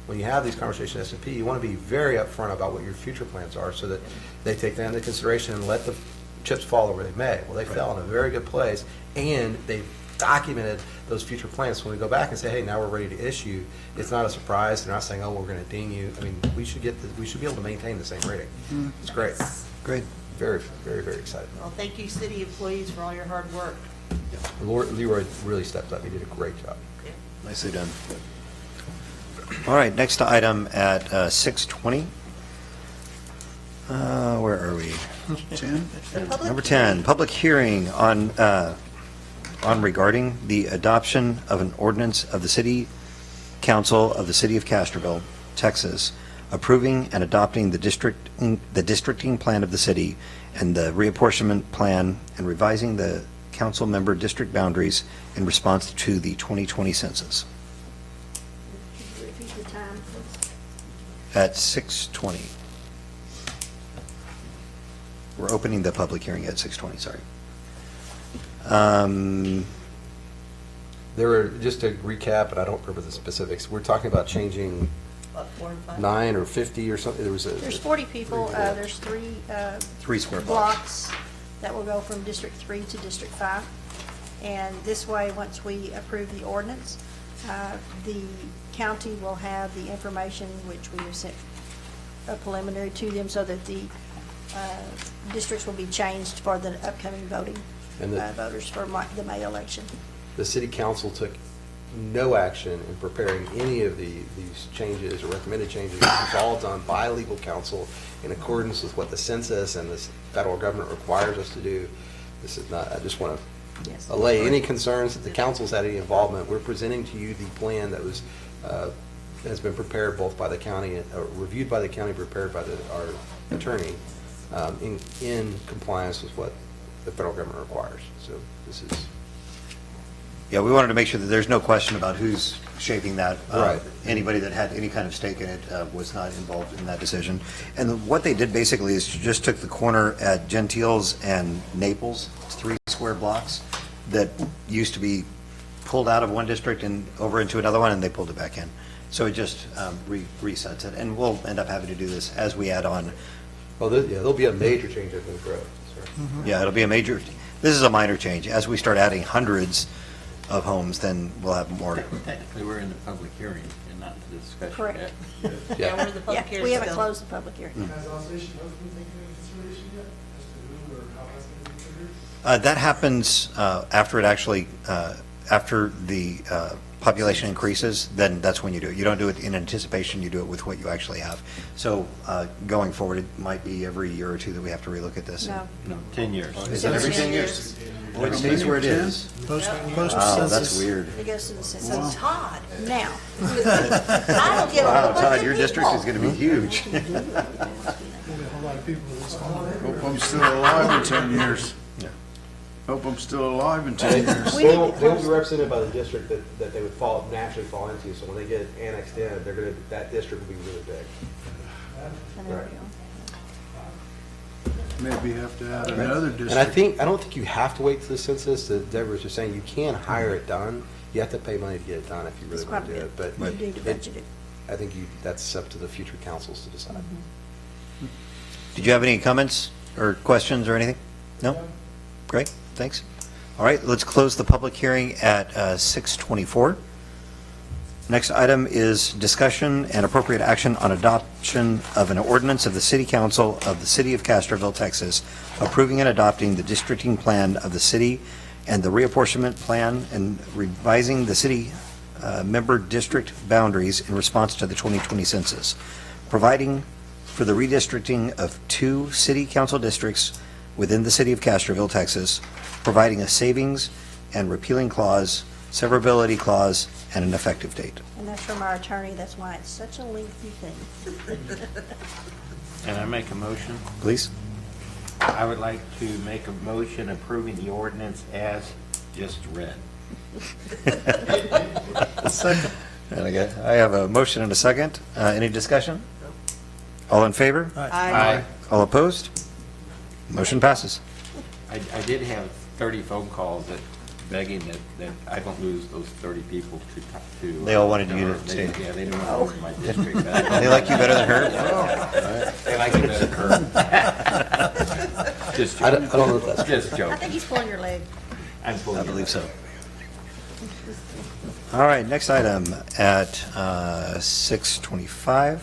when you have these conversations with S&P, you want to be very upfront about what your future plans are so that they take that into consideration and let the chips fall where they may. Well, they fell in a very good place, and they've documented those future plans. So when we go back and say, hey, now we're ready to issue, it's not a surprise. They're not saying, oh, we're going to ding you. I mean, we should be able to maintain the same rating. It's great. Great. Very, very, very excited. Well, thank you, city employees, for all your hard work. Leroy really stepped up. He did a great job. Nicely done. All right, next item at 6:20. Where are we? 10? Number 10, public hearing on regarding the adoption of an ordinance of the City Council of the City of Castroville, Texas, approving and adopting the districting plan of the city and the reapportionment plan and revising the council member district boundaries in response to the 2020 census Could you repeat the time, please? at 6:20. We're opening the public hearing at 6:20, sorry. There were, just to recap, and I don't remember the specifics, we're talking about changing About 4 and 5. 9 or 50 or something. There was There's 40 people, there's 3 square blocks. blocks that will go from District 3 to District 5. And this way, once we approve the ordinance, the county will have the information which we have sent a preliminary to them so that the districts will be changed for the upcoming voting And the- voters for the May election. The city council took no action in preparing any of these changes or recommended changes. It was all done by legal counsel in accordance with what the census and the federal government requires us to do. This is not, I just want to Yes. allay any concerns that the council's had any involvement. We're presenting to you the plan that was, has been prepared both by the county, reviewed by the county, prepared by our attorney, in compliance with what the federal government requires. So this is. Yeah, we wanted to make sure that there's no question about who's shaping that. Right. Anybody that had any kind of stake in it was not involved in that decision. And what they did basically is just took the corner at Gentiles and Naples, it's 3 square blocks, that used to be pulled out of one district and over into another one, and they pulled it back in. So it just resets it. And we'll end up having to do this as we add on. Well, there'll be a major change as we grow. Yeah, it'll be a major, this is a minor change. As we start adding hundreds of homes, then we'll have more. Technically, we're in the public hearing and not the discussion Correct. yet. Yeah, we're in the Yeah, public hearing we haven't still. closed the public hearing. That happens after it actually, after the population increases, then that's when you do it. You don't do it in anticipation, you do it with what you actually have. So going forward, it might be every year or two that we have to relook at this. No. No, 10 years. Is it every 10 years? Well, it stays where it is. Post Wow, that's census. weird. It goes to the So census. Todd, Now, I don't get Wow, a bunch Todd, of your district is people. going to be huge. people that's on there. Hope I'm still alive in 10 years. Hope I'm still alive in 10 years. They'll be represented by the district that they would naturally fall into, so when they get annexed in, that district will be really big. And there we go. Maybe have to add another district. And I don't think you have to wait to the census. Deborah was just saying, you can hire it done. You have to pay money to get it done if you really It's want quite to a do bit. it. But You need to budget it. I think that's up to the future councils to decide. Did you have any comments or questions or anything? No? Great, thanks. All right, let's close the public hearing at 6:24. Next item is discussion and appropriate action on adoption of an ordinance of the City Council of the City of Castroville, Texas, approving and adopting the districting plan of the city and the reapportionment plan and revising the city member district boundaries in response to the 2020 census, providing for the redistricting of 2 city council districts within the City of Castroville, Texas, providing a savings and repealing clause, severability clause, and an effective date. And that's from our attorney, that's why it's such a lengthy thing. And I make a motion? Please? I would like to make a motion approving the ordinance as just read. Second. And I have a motion and a second. Any discussion? All in favor? Aye. All opposed? Motion passes. I did have 30 phone calls begging that I don't lose those 30 people to. They all wanted you to they- stay. Yeah, they didn't want to lose my district. They like you better than her? They like you better than her. Just I joking. don't know if that's Just I joking. think he's pulling your leg. I'm pulling I it. believe so. All right, next item at 6:25.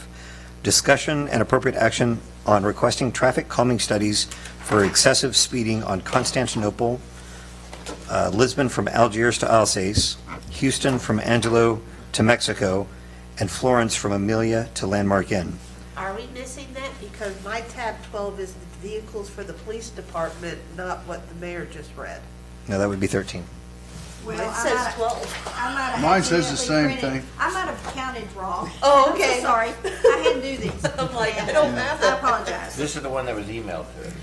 Discussion and appropriate action on requesting traffic calming studies for excessive speeding on Constantinople, Lisbon from Algiers to Alsace, Houston from Angelo to Mexico, and Florence from Amelia to Landmark Inn. Are we missing that? Because my tab 12 is the vehicles for the police department, not what the mayor just read. No, that would be 13. Well, It I says might- 12. I might have Mine says the accidentally same printed- thing. I might have counted wrong. Oh, I'm so okay. sorry. I had to do these. I'm like, I don't have I that. apologize. This is the one that was emailed to us.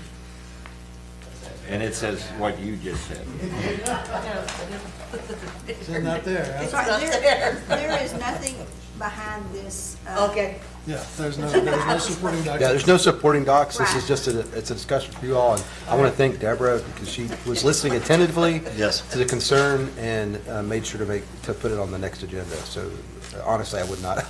And it says what you just said. It's not there. huh? Sorry, not there. there is nothing behind this. Okay. Yeah, there's no supporting document. Yeah, there's no supporting docs. This is Right. just it's a discussion for you all. And I want to thank Deborah because she was listening attentively Yes. to the concern and made sure to put it on the next agenda. So honestly, I would not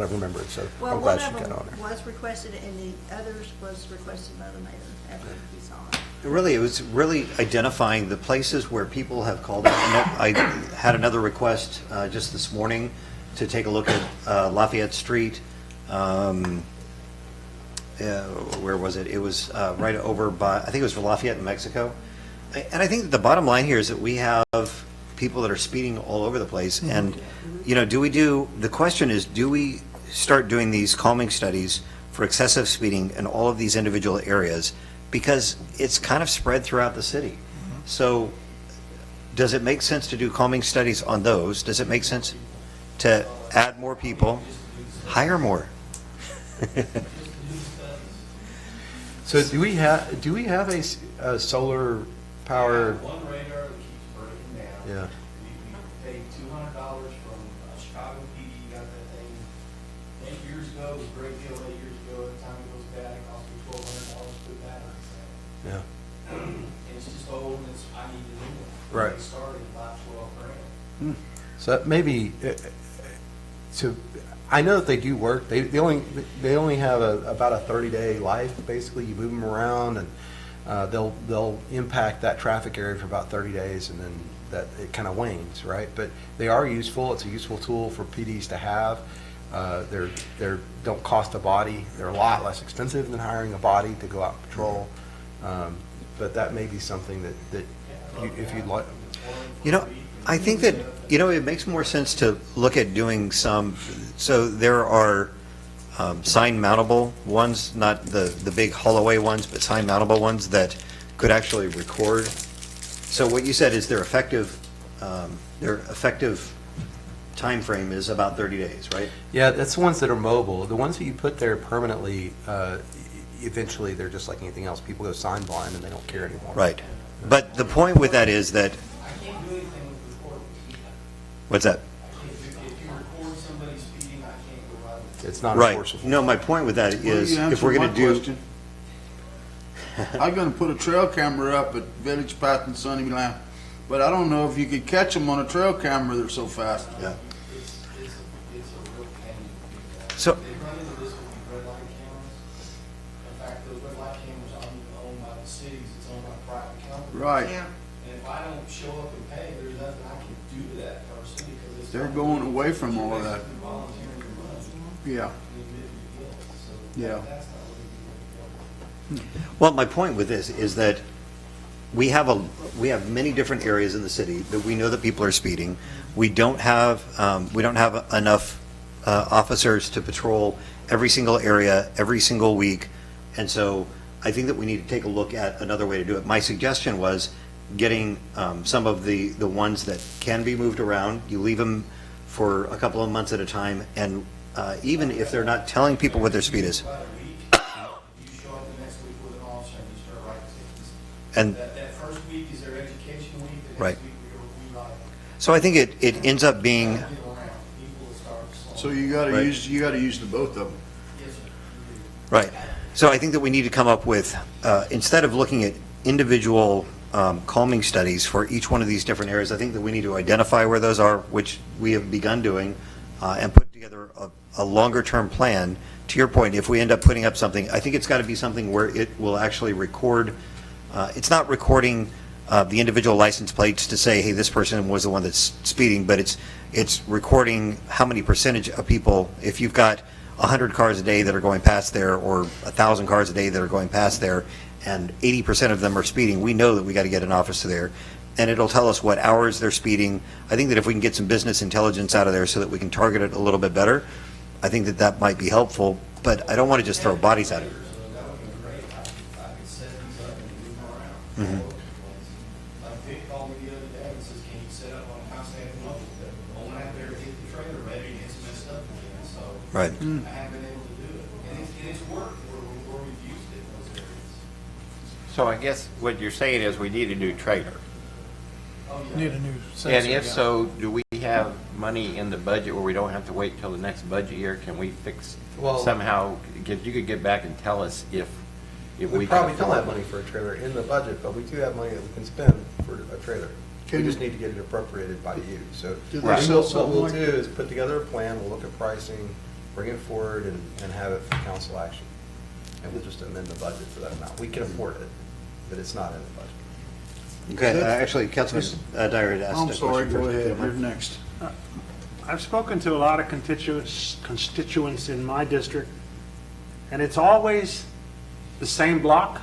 have remembered. So Well, I'm one glad she of got them on there. was requested and the others was requested by the mayor after he saw it. Really, it was really identifying the places where people have called out. I had another request just this morning to take a look at Lafayette Street. Where was it? It was right over by, I think it was for Lafayette in Mexico. And I think that the bottom line here is that we have people that are speeding all over the place. And, the question is, do we start doing these calming studies for excessive speeding in all of these individual areas? Because it's kind of spread throughout the city. So does it make sense to do calming studies on those? Does it make sense to add more people, hire more? So do we have a solar powered? One radar that keeps breaking down. Yeah. We paid $200 from Chicago PD, got that thing 8 years ago. It was a great deal 8 years ago. Every time it goes bad, it costs me $1,200 to put batteries in. Yeah. And it's just old and I need a new one. Right. It started about $12,000. So that maybe I know that they do work. They only have about a 30-day life. Basically, you move them around, and they'll impact that traffic area for about 30 days, and then that it kind of wanes, right? But they are useful. It's a useful tool for PDs to have. They don't cost a body. They're a lot less expensive than hiring a body to go out and patrol. But that may be something that if you'd like. I think that, it makes more sense to look at doing so there are sign mountable ones, not the big Holloway ones, but sign mountable ones that could actually record. So what you said is their effective time frame is about 30 days, right? Yeah, that's the ones that are mobile. The ones that you put there permanently, eventually they're just like anything else. People go sign blind and they don't care anymore. Right. But the point with that is that, I can't do anything with recording. what's that? If you record somebody speeding, I can't go out. It's not Right. enforceable. No, my point with that Well, is, you if we're answered going my to do, question. I'm gonna put a trail camera up at Village Path and Sunnyland, but I don't know if you could catch them on a trail camera, they're so fast. yeah. It's a real pain to do that. So, They run into this with these red light cameras. In fact, those red light cameras aren't even owned by the cities, it's owned by private companies. Right. And if I don't show up and pay, there's nothing I can do to that person because it's. They're going away from all of that. Basically volunteering your money Yeah, and admitting your guilt. So yeah. that's not really good. well, my point with this is that we have many different areas in the city that we know that people are speeding. We don't have enough officers to patrol every single area every single week, and so I think that we need to take a look at another way to do it. My suggestion was getting some of the ones that can be moved around. You leave them for a couple of months at a time, and even if they're not telling people what their speed is. You show up the next week with an officer and you start writing tickets. And That first week is their education week, the Right. next week we write them. so I think it ends up being, Get around, people will start slowing. So you gotta Right. use the both of them. Yes, sir. right. So I think that we need to come up with, instead of looking at individual calming studies for each one of these different areas, I think that we need to identify where those are, which we have begun doing, and put together a longer-term plan. To your point, if we end up putting up something, I think it's got to be something where it will actually record, it's not recording the individual license plates to say, hey, this person was the one that's speeding, but it's recording how many percentage of people, if you've got 100 cars a day that are going past there, or 1,000 cars a day that are going past there, and 80% of them are speeding, we know that we got to get an officer there. And it'll tell us what hours they're speeding. I think that if we can get some business intelligence out of there so that we can target it a little bit better, I think that that might be helpful, but I don't want to just throw bodies at it. So that would be great. I could set these up and move them around. Like Vic called me the other day and says, can you set up on Constantinople? I went out there to get the trailer ready and it's messed up again, so. Right. I haven't been able to do it. And it's worked where we've used it in those areas. So I guess what you're saying is we need a new trailer. Oh, yeah. Need a new sensor. And if yeah. so, do we have money in the budget where we don't have to wait till the next budget year? Can we fix Well- somehow, you could get back and tell us if we We can probably don't afford have money for a trailer in the budget, but we do have money that we can spend for a trailer. We Can just you- need to get it appropriated by you. So Do they what sell we'll something do like- is put together a plan, we'll look at pricing, bring it forward, and have it for council action. And we'll just amend the budget for that amount. We can afford it, but it's not in the budget. Okay, actually, Councilman Dyer had asked I'm a sorry, question go first. ahead, you're next. I've spoken to a lot of constituents in my district, and it's always the same block,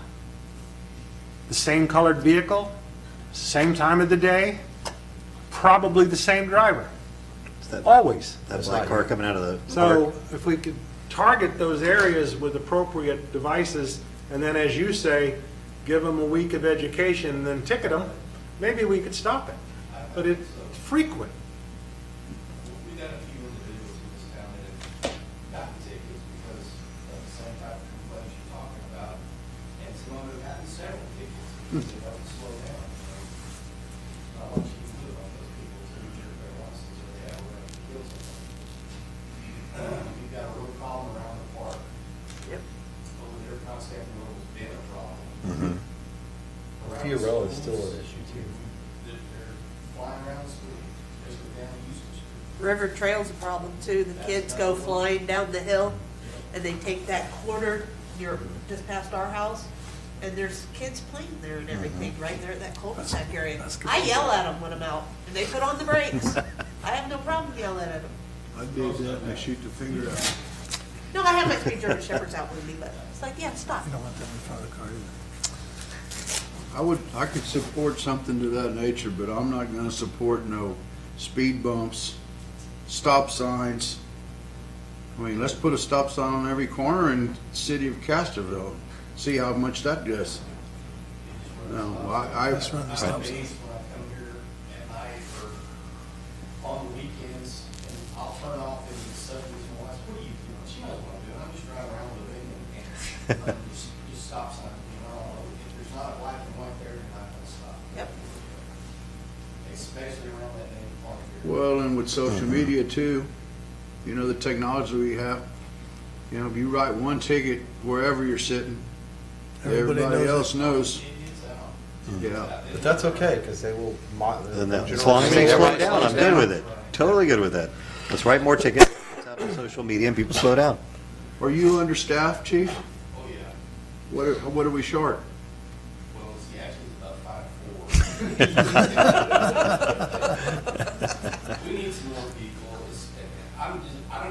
the same colored vehicle, same time of the day, probably the same driver. Is that- Always. That black car coming out of the So park. if we could target those areas with appropriate devices, and then, as you say, give them a week of education and then ticket them, maybe we could stop it. But it's frequent. We've got a few individuals in this town that have gotten tickets because of the same type of complaints you're talking about. And some of them have gotten several tickets because they don't slow down. Not much you can do about those people until you get their license or they have a right to kill somebody. We've got a road problem around the park. Yep. Over there, Constantinople has been a problem. Fiorello is still an issue too. They're flying around the street, especially down Houston Street. River Trail's a problem too. The kids go flying down the hill and they take that corner near, just past our house. And there's kids playing there and everything, right there at that cul-de-sac area. I yell at them when I'm out and they put on the brakes. I have no problem yelling at them. I did that and I shoot the finger out. No, I have my three German Shepherds out with me, but it's like, yeah, stop. You don't want them in front of the car either. I could support something to that nature, but I'm not gonna support no speed bumps, stop signs. I mean, let's put a stop sign on every corner in the city of Castroville, see how much that does. No, Let's run the stop sign. Days when I come here at night or on the weekends, and I'll turn off and the subdivision, well, what are you doing? She knows what I'm doing, I'm just driving around with a video camera. with social media too, you know, the technology we have. You know, if you write one ticket wherever you're sitting, everybody else knows. Yeah. But that's okay, because they will. As long as they slow down, I'm good with it. Totally good with that. Let's write more tickets, put out on social media, and people slow down. Are you understaffed, Chief? Oh, yeah. What are we short? Well, see, actually, it's about 5'4". We need some more people. I don't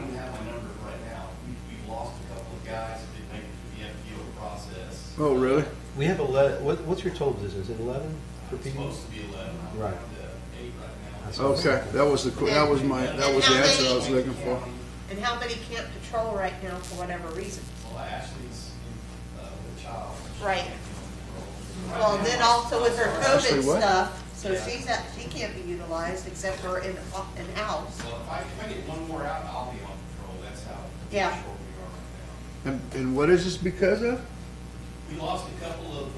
even have my numbers right now. We've lost a couple of guys that didn't make it through the FPO process. Oh, really? We have 11. What's your total position? Is it 11 for It's PD? supposed to be 11. I'm Right. around 8 right now. Okay, that was the answer I was looking for. And how many can't patrol right now for whatever reason? Well, Ashley's with a child. Right. Well, then also with her Ashley COVID what? stuff, so she can't be utilized except for in house. Well, if I get one more out, I'll be on patrol. That's how Yeah. short we are right now. And what is this because of? We lost a couple of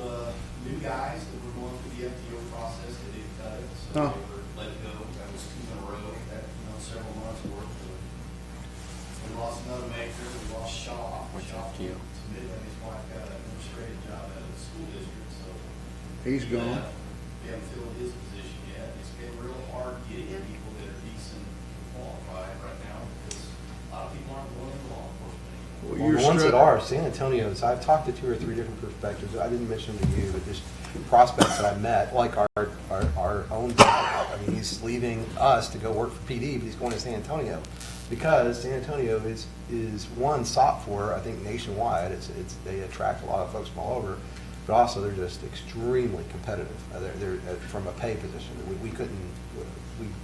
new guys that were going through the FTO process that didn't cut it, so Oh. they were let go. That was 2 in a row, several months worth. We lost another maker, we lost Shaw. Shaw submitted, his wife got an administrative job at the school district, so. He's gone. We haven't filled his position yet. It's been real hard getting people that are decent and qualified right now, because a lot of people aren't going into law enforcement anymore. Well, Well, you're the ones that struck- are, San Antonio's, I've talked to 2 or 3 different perspectives. I didn't mention them to you, but just prospects that I met, like our own guy. I mean, he's leaving us to go work for PD, but he's going to San Antonio. Because San Antonio is one sought for, I think, nationwide. They attract a lot of folks from all over, but also they're just extremely competitive. They're from a pay position.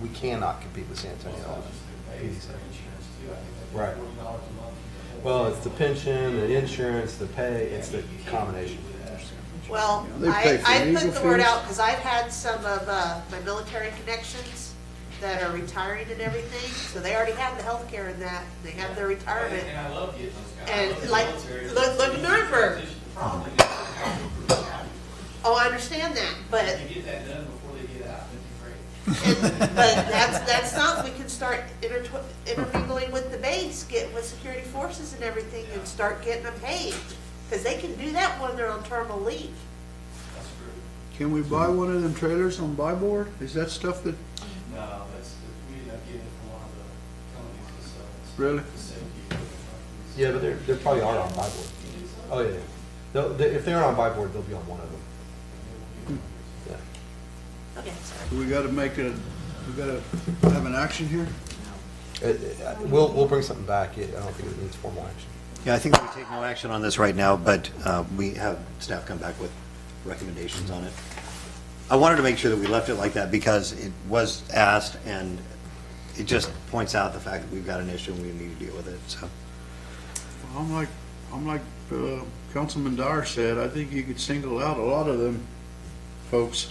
We cannot compete with San Antonio. It's not just the pay, it's their insurance too. I think they Right. pay $40 a month. Well, it's the pension, the insurance, the pay, it's the combination. Well, They pay for I legal put the word fees? out because I've had some of my military connections that are retiring and everything, so they already have the health care in that, they have their retirement. And I love getting those guys. And I love the like, military. look at Nuremberg. Probably get them out. Oh, I understand that, but, If you get that done before they get out, that'd be great. but that's not, we can start intermingling with the base, get with security forces and everything and start getting them paid. Because they can do that when they're on terminal leave. That's true. Can we buy one of them trailers on buy board? Is that stuff that, No, we ended up getting it from one of the companies that sells. really? The safety equipment companies. Yeah, but they probably are on buy board. Oh, yeah. If they're on buy board, they'll be on one of them. Yeah. Okay, sorry. We gotta have an action here? We'll bring something back. I don't think it needs formal action. Yeah, I think we take no action on this right now, but we have staff come back with recommendations on it. I wanted to make sure that we left it like that because it was asked, and it just points out the fact that we've got an issue and we need to deal with it, so. I'm like Councilman Dyer said, I think you could single out a lot of them folks.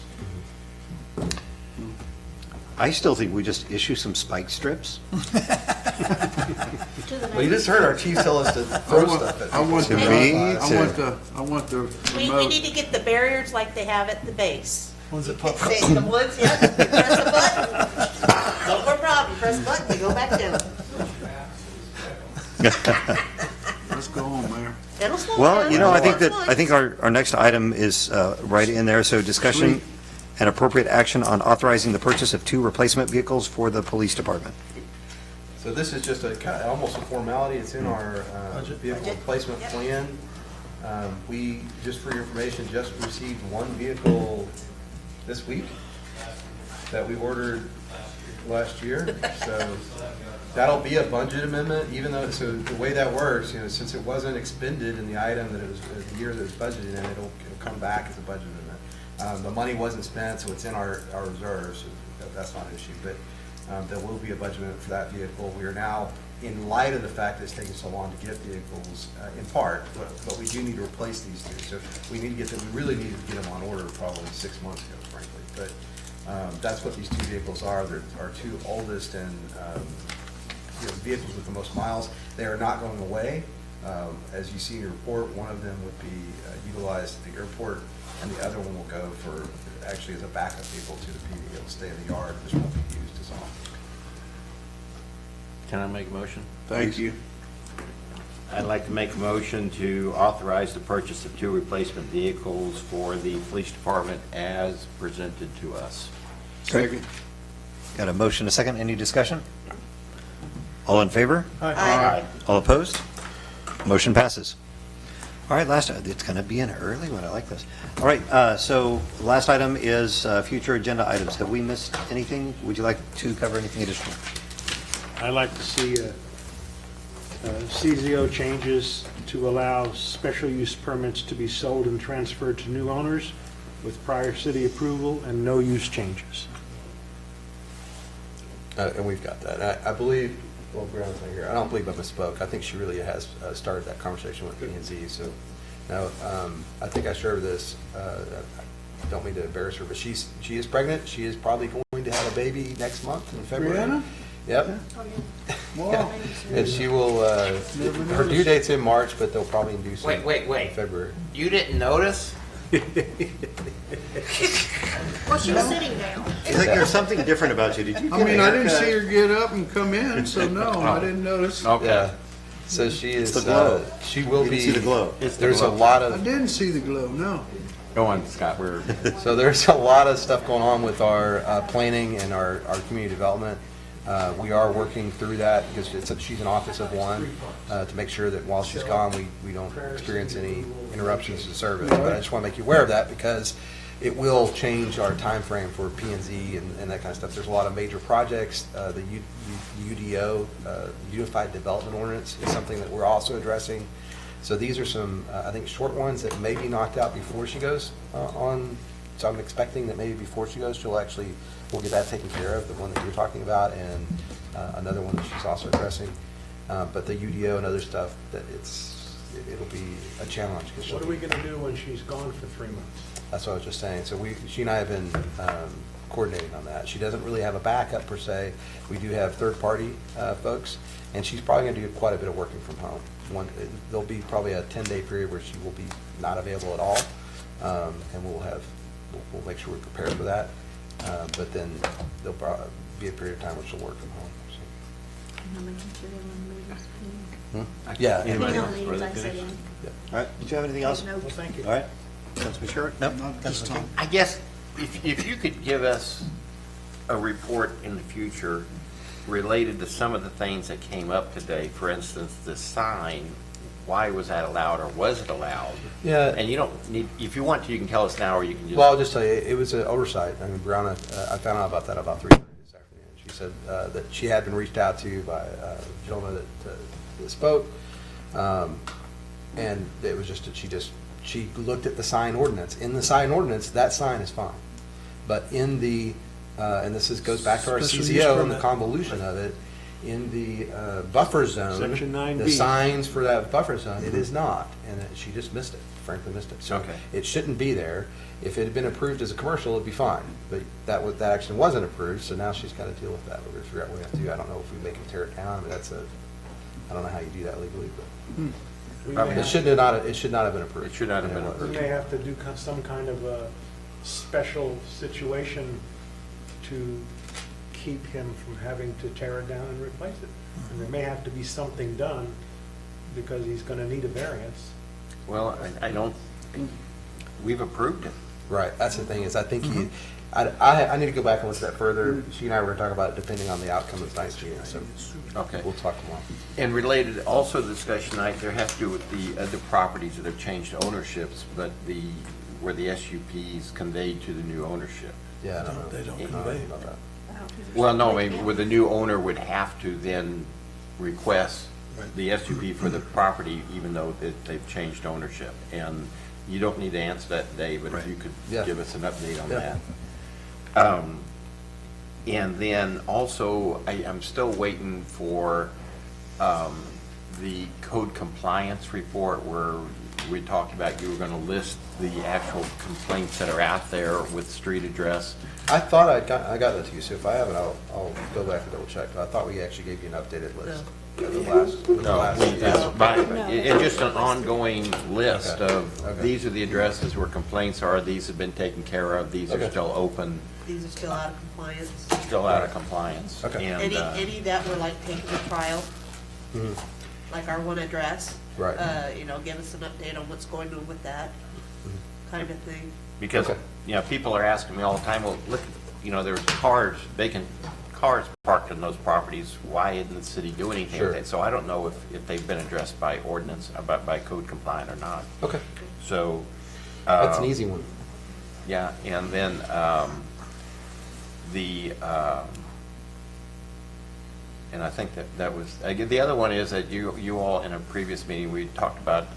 I still think we just issue some spike strips. Well, you just heard our chief tell us to throw stuff at I want To the, me, I want the We remote. need to get the barriers like they have at the base. Ones that pop up. The ones, yeah, you press a button. No more problem, you press a button, they go back down. Let's go on, Mayor. It'll slow down. Well, you know, I think It's that, fine. I think our next item is right in there, so discussion and appropriate action on authorizing the purchase of 2 replacement vehicles for the police department. So this is just almost a formality. It's in our vehicle replacement plan. We, just for your information, just received 1 vehicle this week that we ordered last year. So that'll be a budget amendment, even though, so the way that works, since it wasn't expended in the item that it was, the year that it was budgeted in, it'll come back as a budget amendment. The money wasn't spent, so it's in our reserves. So that's not an issue, but there will be a budget amendment for that vehicle. We are now, in light of the fact that it's taking so long to get vehicles, in part, but we do need to replace these 2. So we need to get them, we really need to get them on order probably 6 months ago, frankly. But that's what these 2 vehicles are. They're our 2 oldest and vehicles with the most miles. They are not going away. As you see in your report, one of them would be utilized at the airport, and the other one will go for, actually as a backup vehicle to the PD. It'll stay in the yard, just won't be used as often. Can I make a motion? Thank you. I'd like to make a motion to authorize the purchase of 2 replacement vehicles for the police department as presented to us. Second. Got a motion, a second. Any discussion? All in favor? Aye. All opposed? Motion passes. All right, last, it's going to be an early one. I like this. All right, so last item is future agenda items. Have we missed anything? Would you like to cover anything additional? I'd like to see CZO changes to allow special use permits to be sold and transferred to new owners with prior city approval and no use changes. And we've got that. I believe, well, Brianna's not here. I don't believe I misspoke. I think she really has started that conversation with P&Z. So now, I think I shared this. I don't mean to embarrass her, but she is pregnant. She is probably going to have a baby next month in February. Brianna? Yep. Wow. And she will, her due date's in March, but they'll probably do some Wait. in February. You didn't notice? Well, she was sitting down. It's like there's something different about you. Did you I get mean, a I didn't haircut? see her get up and come in, so no, I didn't notice. Okay. Yeah. So she is, the glow. she will We be. can see the glow. There's a lot I of, didn't see the glow, no. Go on, Scott. so there's a lot of stuff going on with our planning and our community development. We are working through that because she's an office of one to make sure that while she's gone, we don't experience any interruptions to service. But I just want to make you aware of that because it will change our time frame for P&Z and that kind of stuff. There's a lot of major projects. The UDO, Unified Development Ordinance, is something that we're also addressing. So these are some, I think, short ones that may be knocked out before she goes on. So I'm expecting that maybe before she goes, we'll get that taken care of, the one that you're talking about, and another one that she's also addressing. But the UDO and other stuff, that it'll be a challenge. What are we going to do when she's gone for 3 months? That's what I was just saying. So she and I have been coordinating on that. She doesn't really have a backup per se. We do have third-party folks, and she's probably going to do quite a bit of working from home. There'll be probably a 10-day period where she will be not available at all, and we'll make sure we're prepared for that. But then there'll probably be a period of time where she'll work from home. So. Yeah. Anybody Hang else? on, meetings I sit in. All right, did you have anything else? Take notes. Thank you. All right, Councilman Sherwood? No? Not this time. I guess if you could give us a report in the future related to some of the things that came up today, for instance, the sign, why was that allowed or was it allowed? Yeah. And you don't need, if you want to, you can tell us now or you can just. Well, I'll just tell you, it was an oversight. I mean, Brianna, I found out about that about 3:30 this afternoon. She said that she had been reached out to by a gentleman that spoke, and it was just that she looked at the sign ordinance. In the sign ordinance, that sign is fine, but in the and goes back to our Special use CZO and the permit. convolution of it. In the buffer zone, Section 9B. the signs for that buffer zone, it is not, and she just missed it, frankly missed it. So Okay. it shouldn't be there. If it had been approved as a commercial, it'd be fine, but that action wasn't approved, so now she's got to deal with that. We're going to figure out what we have to do. I don't know if we make them tear it down, but I don't know how you do that legally, but We may it have- should not have been approved. It should not have been And it We was. may have to do some kind of a special situation to keep him from having to tear it down and replace it. And there may have to be something done because he's going to need a variance. Well, I don't, we've approved it. Right, that's the thing, is I think I need to go back and look at that further. She and I were going to talk about it depending on the outcome of tonight's meeting, so Okay. we'll talk more. And related, also the discussion tonight, there has to do with the other properties that have changed ownerships, but where the SUPs conveyed to the new ownership. Yeah, I don't know. They don't I don't know convey. about that. Well, no, I mean, where the new owner would have to then request the SUP for the property, even though they've changed ownership. And you don't need to answer that today, but if you could Yeah. give us an update on Yeah. that. And then also, I'm still waiting for the code compliance report where we talked about you were going to list the actual complaints that are out there with street address. I thought I got that to you, so if I haven't, I'll go back and double check. But I thought we actually gave you an updated list. It's just an ongoing list Okay. of, Okay. these are the addresses where complaints are, these have been taken care of, these are Okay. still open, These are still out of compliance. still out of compliance. Okay. And, Any that were like taken to trial, Mhm. like our one address. Right. You know, give us an update on what's going on with that kind of thing. Because, Okay. you know, people are asking me all the time, well, look, you know, there's cars, vacant cars parked in those properties, why isn't the city doing anything with Sure. it? So I don't know if they've been addressed by ordinance, by code compliant or not. Okay. So. That's an easy one. Yeah, and then and I think that was, the other one is that you all, in a previous meeting, we talked about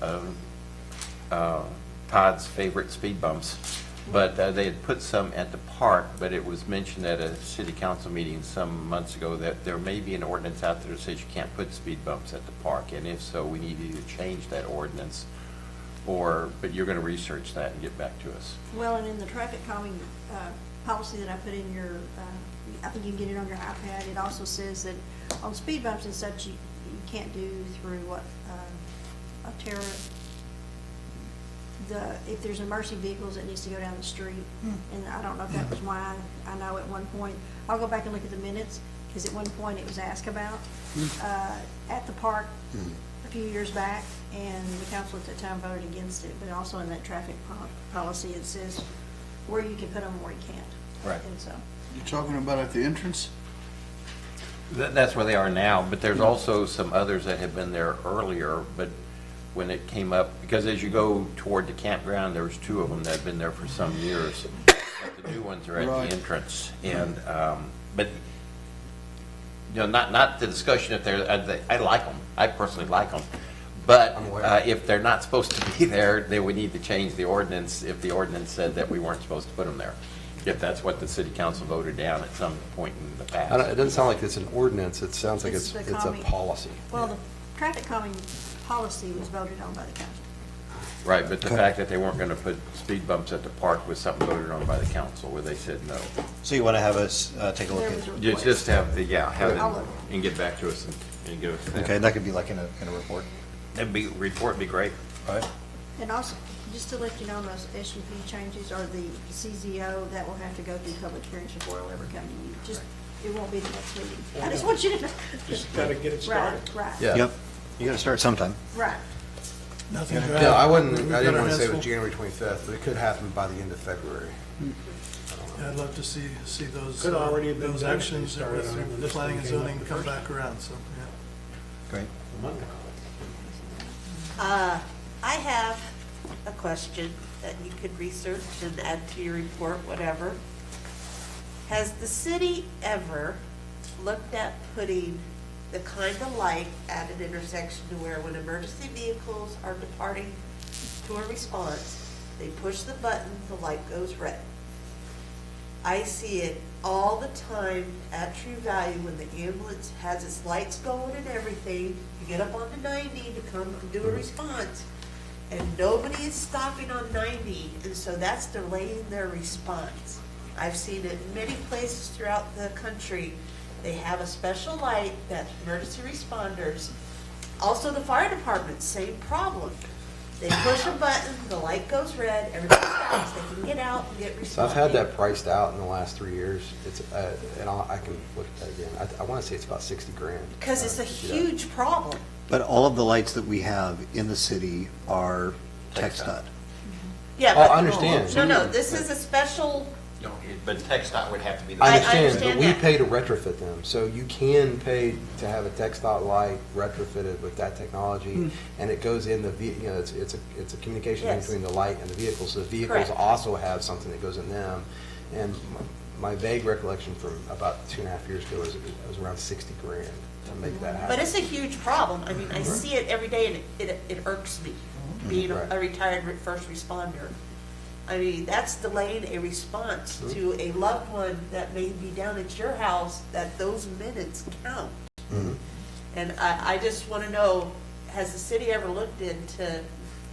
Todd's favorite speed bumps, but they had put some at the park, but it was mentioned at a city council meeting some months ago that there may be an ordinance out there that says you can't put speed bumps at the park, and if so, we need to either change that ordinance, but you're going to research that and get back to us. Well, and in the traffic calming policy that I put in your, I think you can get it on your iPad, it also says that on speed bumps and such, you can't do through what, if there's emergency vehicles, it needs to go down the street. And I don't know if that was why, I know at one point, I'll go back and look at the minutes, because at one point it was asked about at the park a few years back, and the council at that time voted against it, but also in that traffic policy, it says where you can put them and where you can't. Right. And so, You're talking about at the entrance? That's where they are now, but there's also some others that have been there earlier, but when it came up, because as you go toward the campground, there's two of them that have been there for some years. But the new ones are at Right. the entrance, and, but, you know, not the discussion if they're, I like them, I personally like them. But I'm aware. if they're not supposed to be there, then we need to change the ordinance if the ordinance said that we weren't supposed to put them there. If that's what the city council voted down at some point in the past. It doesn't sound like it's an ordinance, it sounds like It's it's the a calming- policy. well, the traffic calming policy was voted on by the council. Right, but the fact that they weren't going to put speed bumps at the park was something voted on by the council where they said no. So you want to have us take a look There was at, a Just have the, have I'll it look. and get back to us and give us that. okay, that could be like in a report. Report would be great. All right. And also, just to let you know, those SUP changes or the CZO, that will have to go through public hearings before it'll ever come to you. Just, it won't be the next meeting. I just want you to know. Just gotta get it started. Right, Yeah. Yep. You got to start sometime. right. Nothing to No, add. I We've didn't got our want to say it hands was January 25th, but it could happen by the end of February. Yeah, I'd love to see those, Could already have been those done if actions they started on with this planning one and came up zoning the come first back around, so, yeah. Great. I have a question that you could research and add to your report, whatever. Has the city ever looked at putting the kind of light at an intersection to where when emergency vehicles are departing to a response, they push the button, the light goes red? I see it all the time at True Value when the ambulance has its lights going and everything. You get up on the 90 to come and do a response, and nobody is stopping on 90, and so that's delaying their response. I've seen it in many places throughout the country. They have a special light that emergency responders, also the fire department, same problem. They push a button, the light goes red, everybody stops, they can get out and get So responding. I've had that priced out in the last 3 years. It's, and I can look at that again. I want to say it's about 60 grand. Because it's a to do that. huge problem. But all of the lights that we have in the city are TxDOT. Yeah, Oh, but I understand. No, this is a special, No, but TxDOT would have to be the. I I understand, understand but we that. pay to retrofit them. So you can pay to have a TxDOT light retrofitted with that technology, and it goes in the, it's a communication Yes. between the light and the vehicle. So the vehicles Correct. also have something that goes in them. And my vague recollection from about 2.5 years ago was it was around 60 grand to make that happen. but it's a huge problem. I mean, I see it every day and it irks me, being Right. a retired first responder. I mean, that's delaying a response to a loved one that may be down at your house, that those minutes count. Mhm. And I just want to know, has the city ever looked into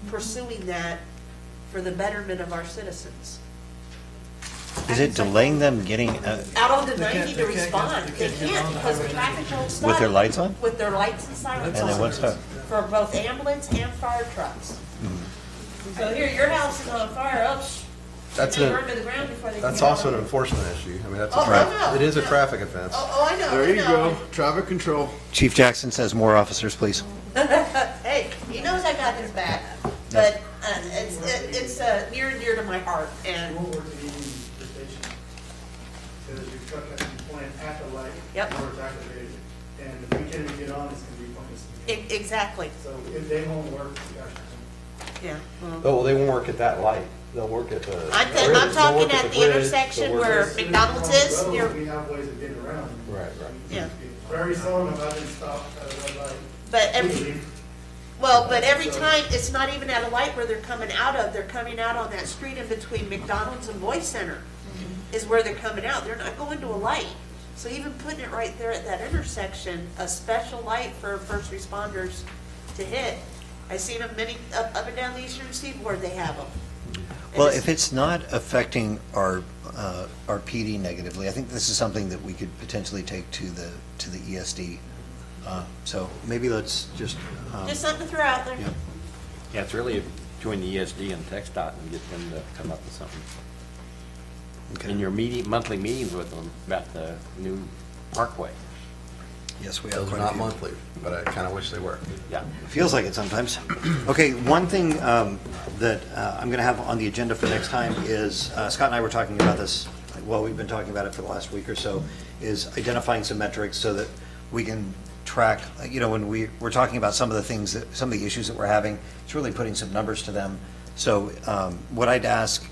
pursuing that for the betterment of our citizens? Is it delaying them getting, Out on the They 90 to can't get respond. on- They can't because of traffic won't stop. with their lights on? With their lights and sirens And then on. what's that? For both ambulance and fire trucks. So here, your house is on fire, oh, That's they an- burn to the ground before they. That's can get also out. an enforcement issue. I mean, that's Oh, a I know. it is a traffic offense. Oh, I know. There I you know. go, traffic control. Chief Jackson says more officers, please. Hey, he knows I got his back, but it's near and dear to my heart, and Because your truck has to be pointed at the light. Yep. Where it's activated. And if we can't even get on, it's gonna be pointless. exactly, So if they won't work, yeah. Well, Oh, well, they won't work at that light. They'll work at the. I'm bridge. They'll talking work at the bridge. intersection They'll work where at- McDonald's is, road, near, we have ways of getting around. Right, right. yeah. Very seldom have I been stopped at a red light. But every, Usually, but every time, it's not even at a light where they're coming out of, they're coming out on that street in between McDonald's and Voice Center is where they're coming out. They're not going to a light. So even putting it right there at that intersection, a special light for first responders to hit. I've seen them up and down the Eastern Seaboard, they have them. Well, if it's not affecting our PD negatively, I think this is something that we could potentially take to the ESD. So maybe let's just. Just something to throw out there. Yeah. Yeah, it's really join the ESD and TxDOT and get them to come up with something. Okay. In your monthly meetings with them about the new parkway. Yes, we have Those are quite a not few. monthly, but I kind of wish they were. Yeah. Feels like it sometimes. Okay, one thing that I'm going to have on the agenda for next time is, Scott and I were talking about this, well, we've been talking about it for the last week or so, is identifying some metrics so that we can track, when we're talking about some of the things, some of the issues that we're having, it's really putting some numbers to them. So what I'd ask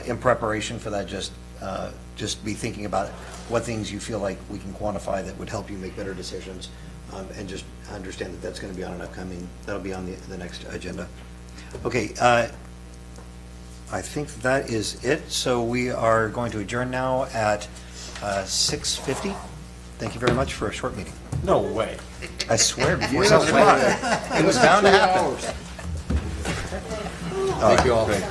in preparation for that, just be thinking about what things you feel like we can quantify that would help you make better decisions, and just understand that that's going to be on an upcoming, that'll be on the next agenda. Okay, I think that is it. So we are going to adjourn now at 6:50. Thank you very much for a short meeting. No way. I swear before 7 o'clock. It was bound to happen. Thank you all. Great.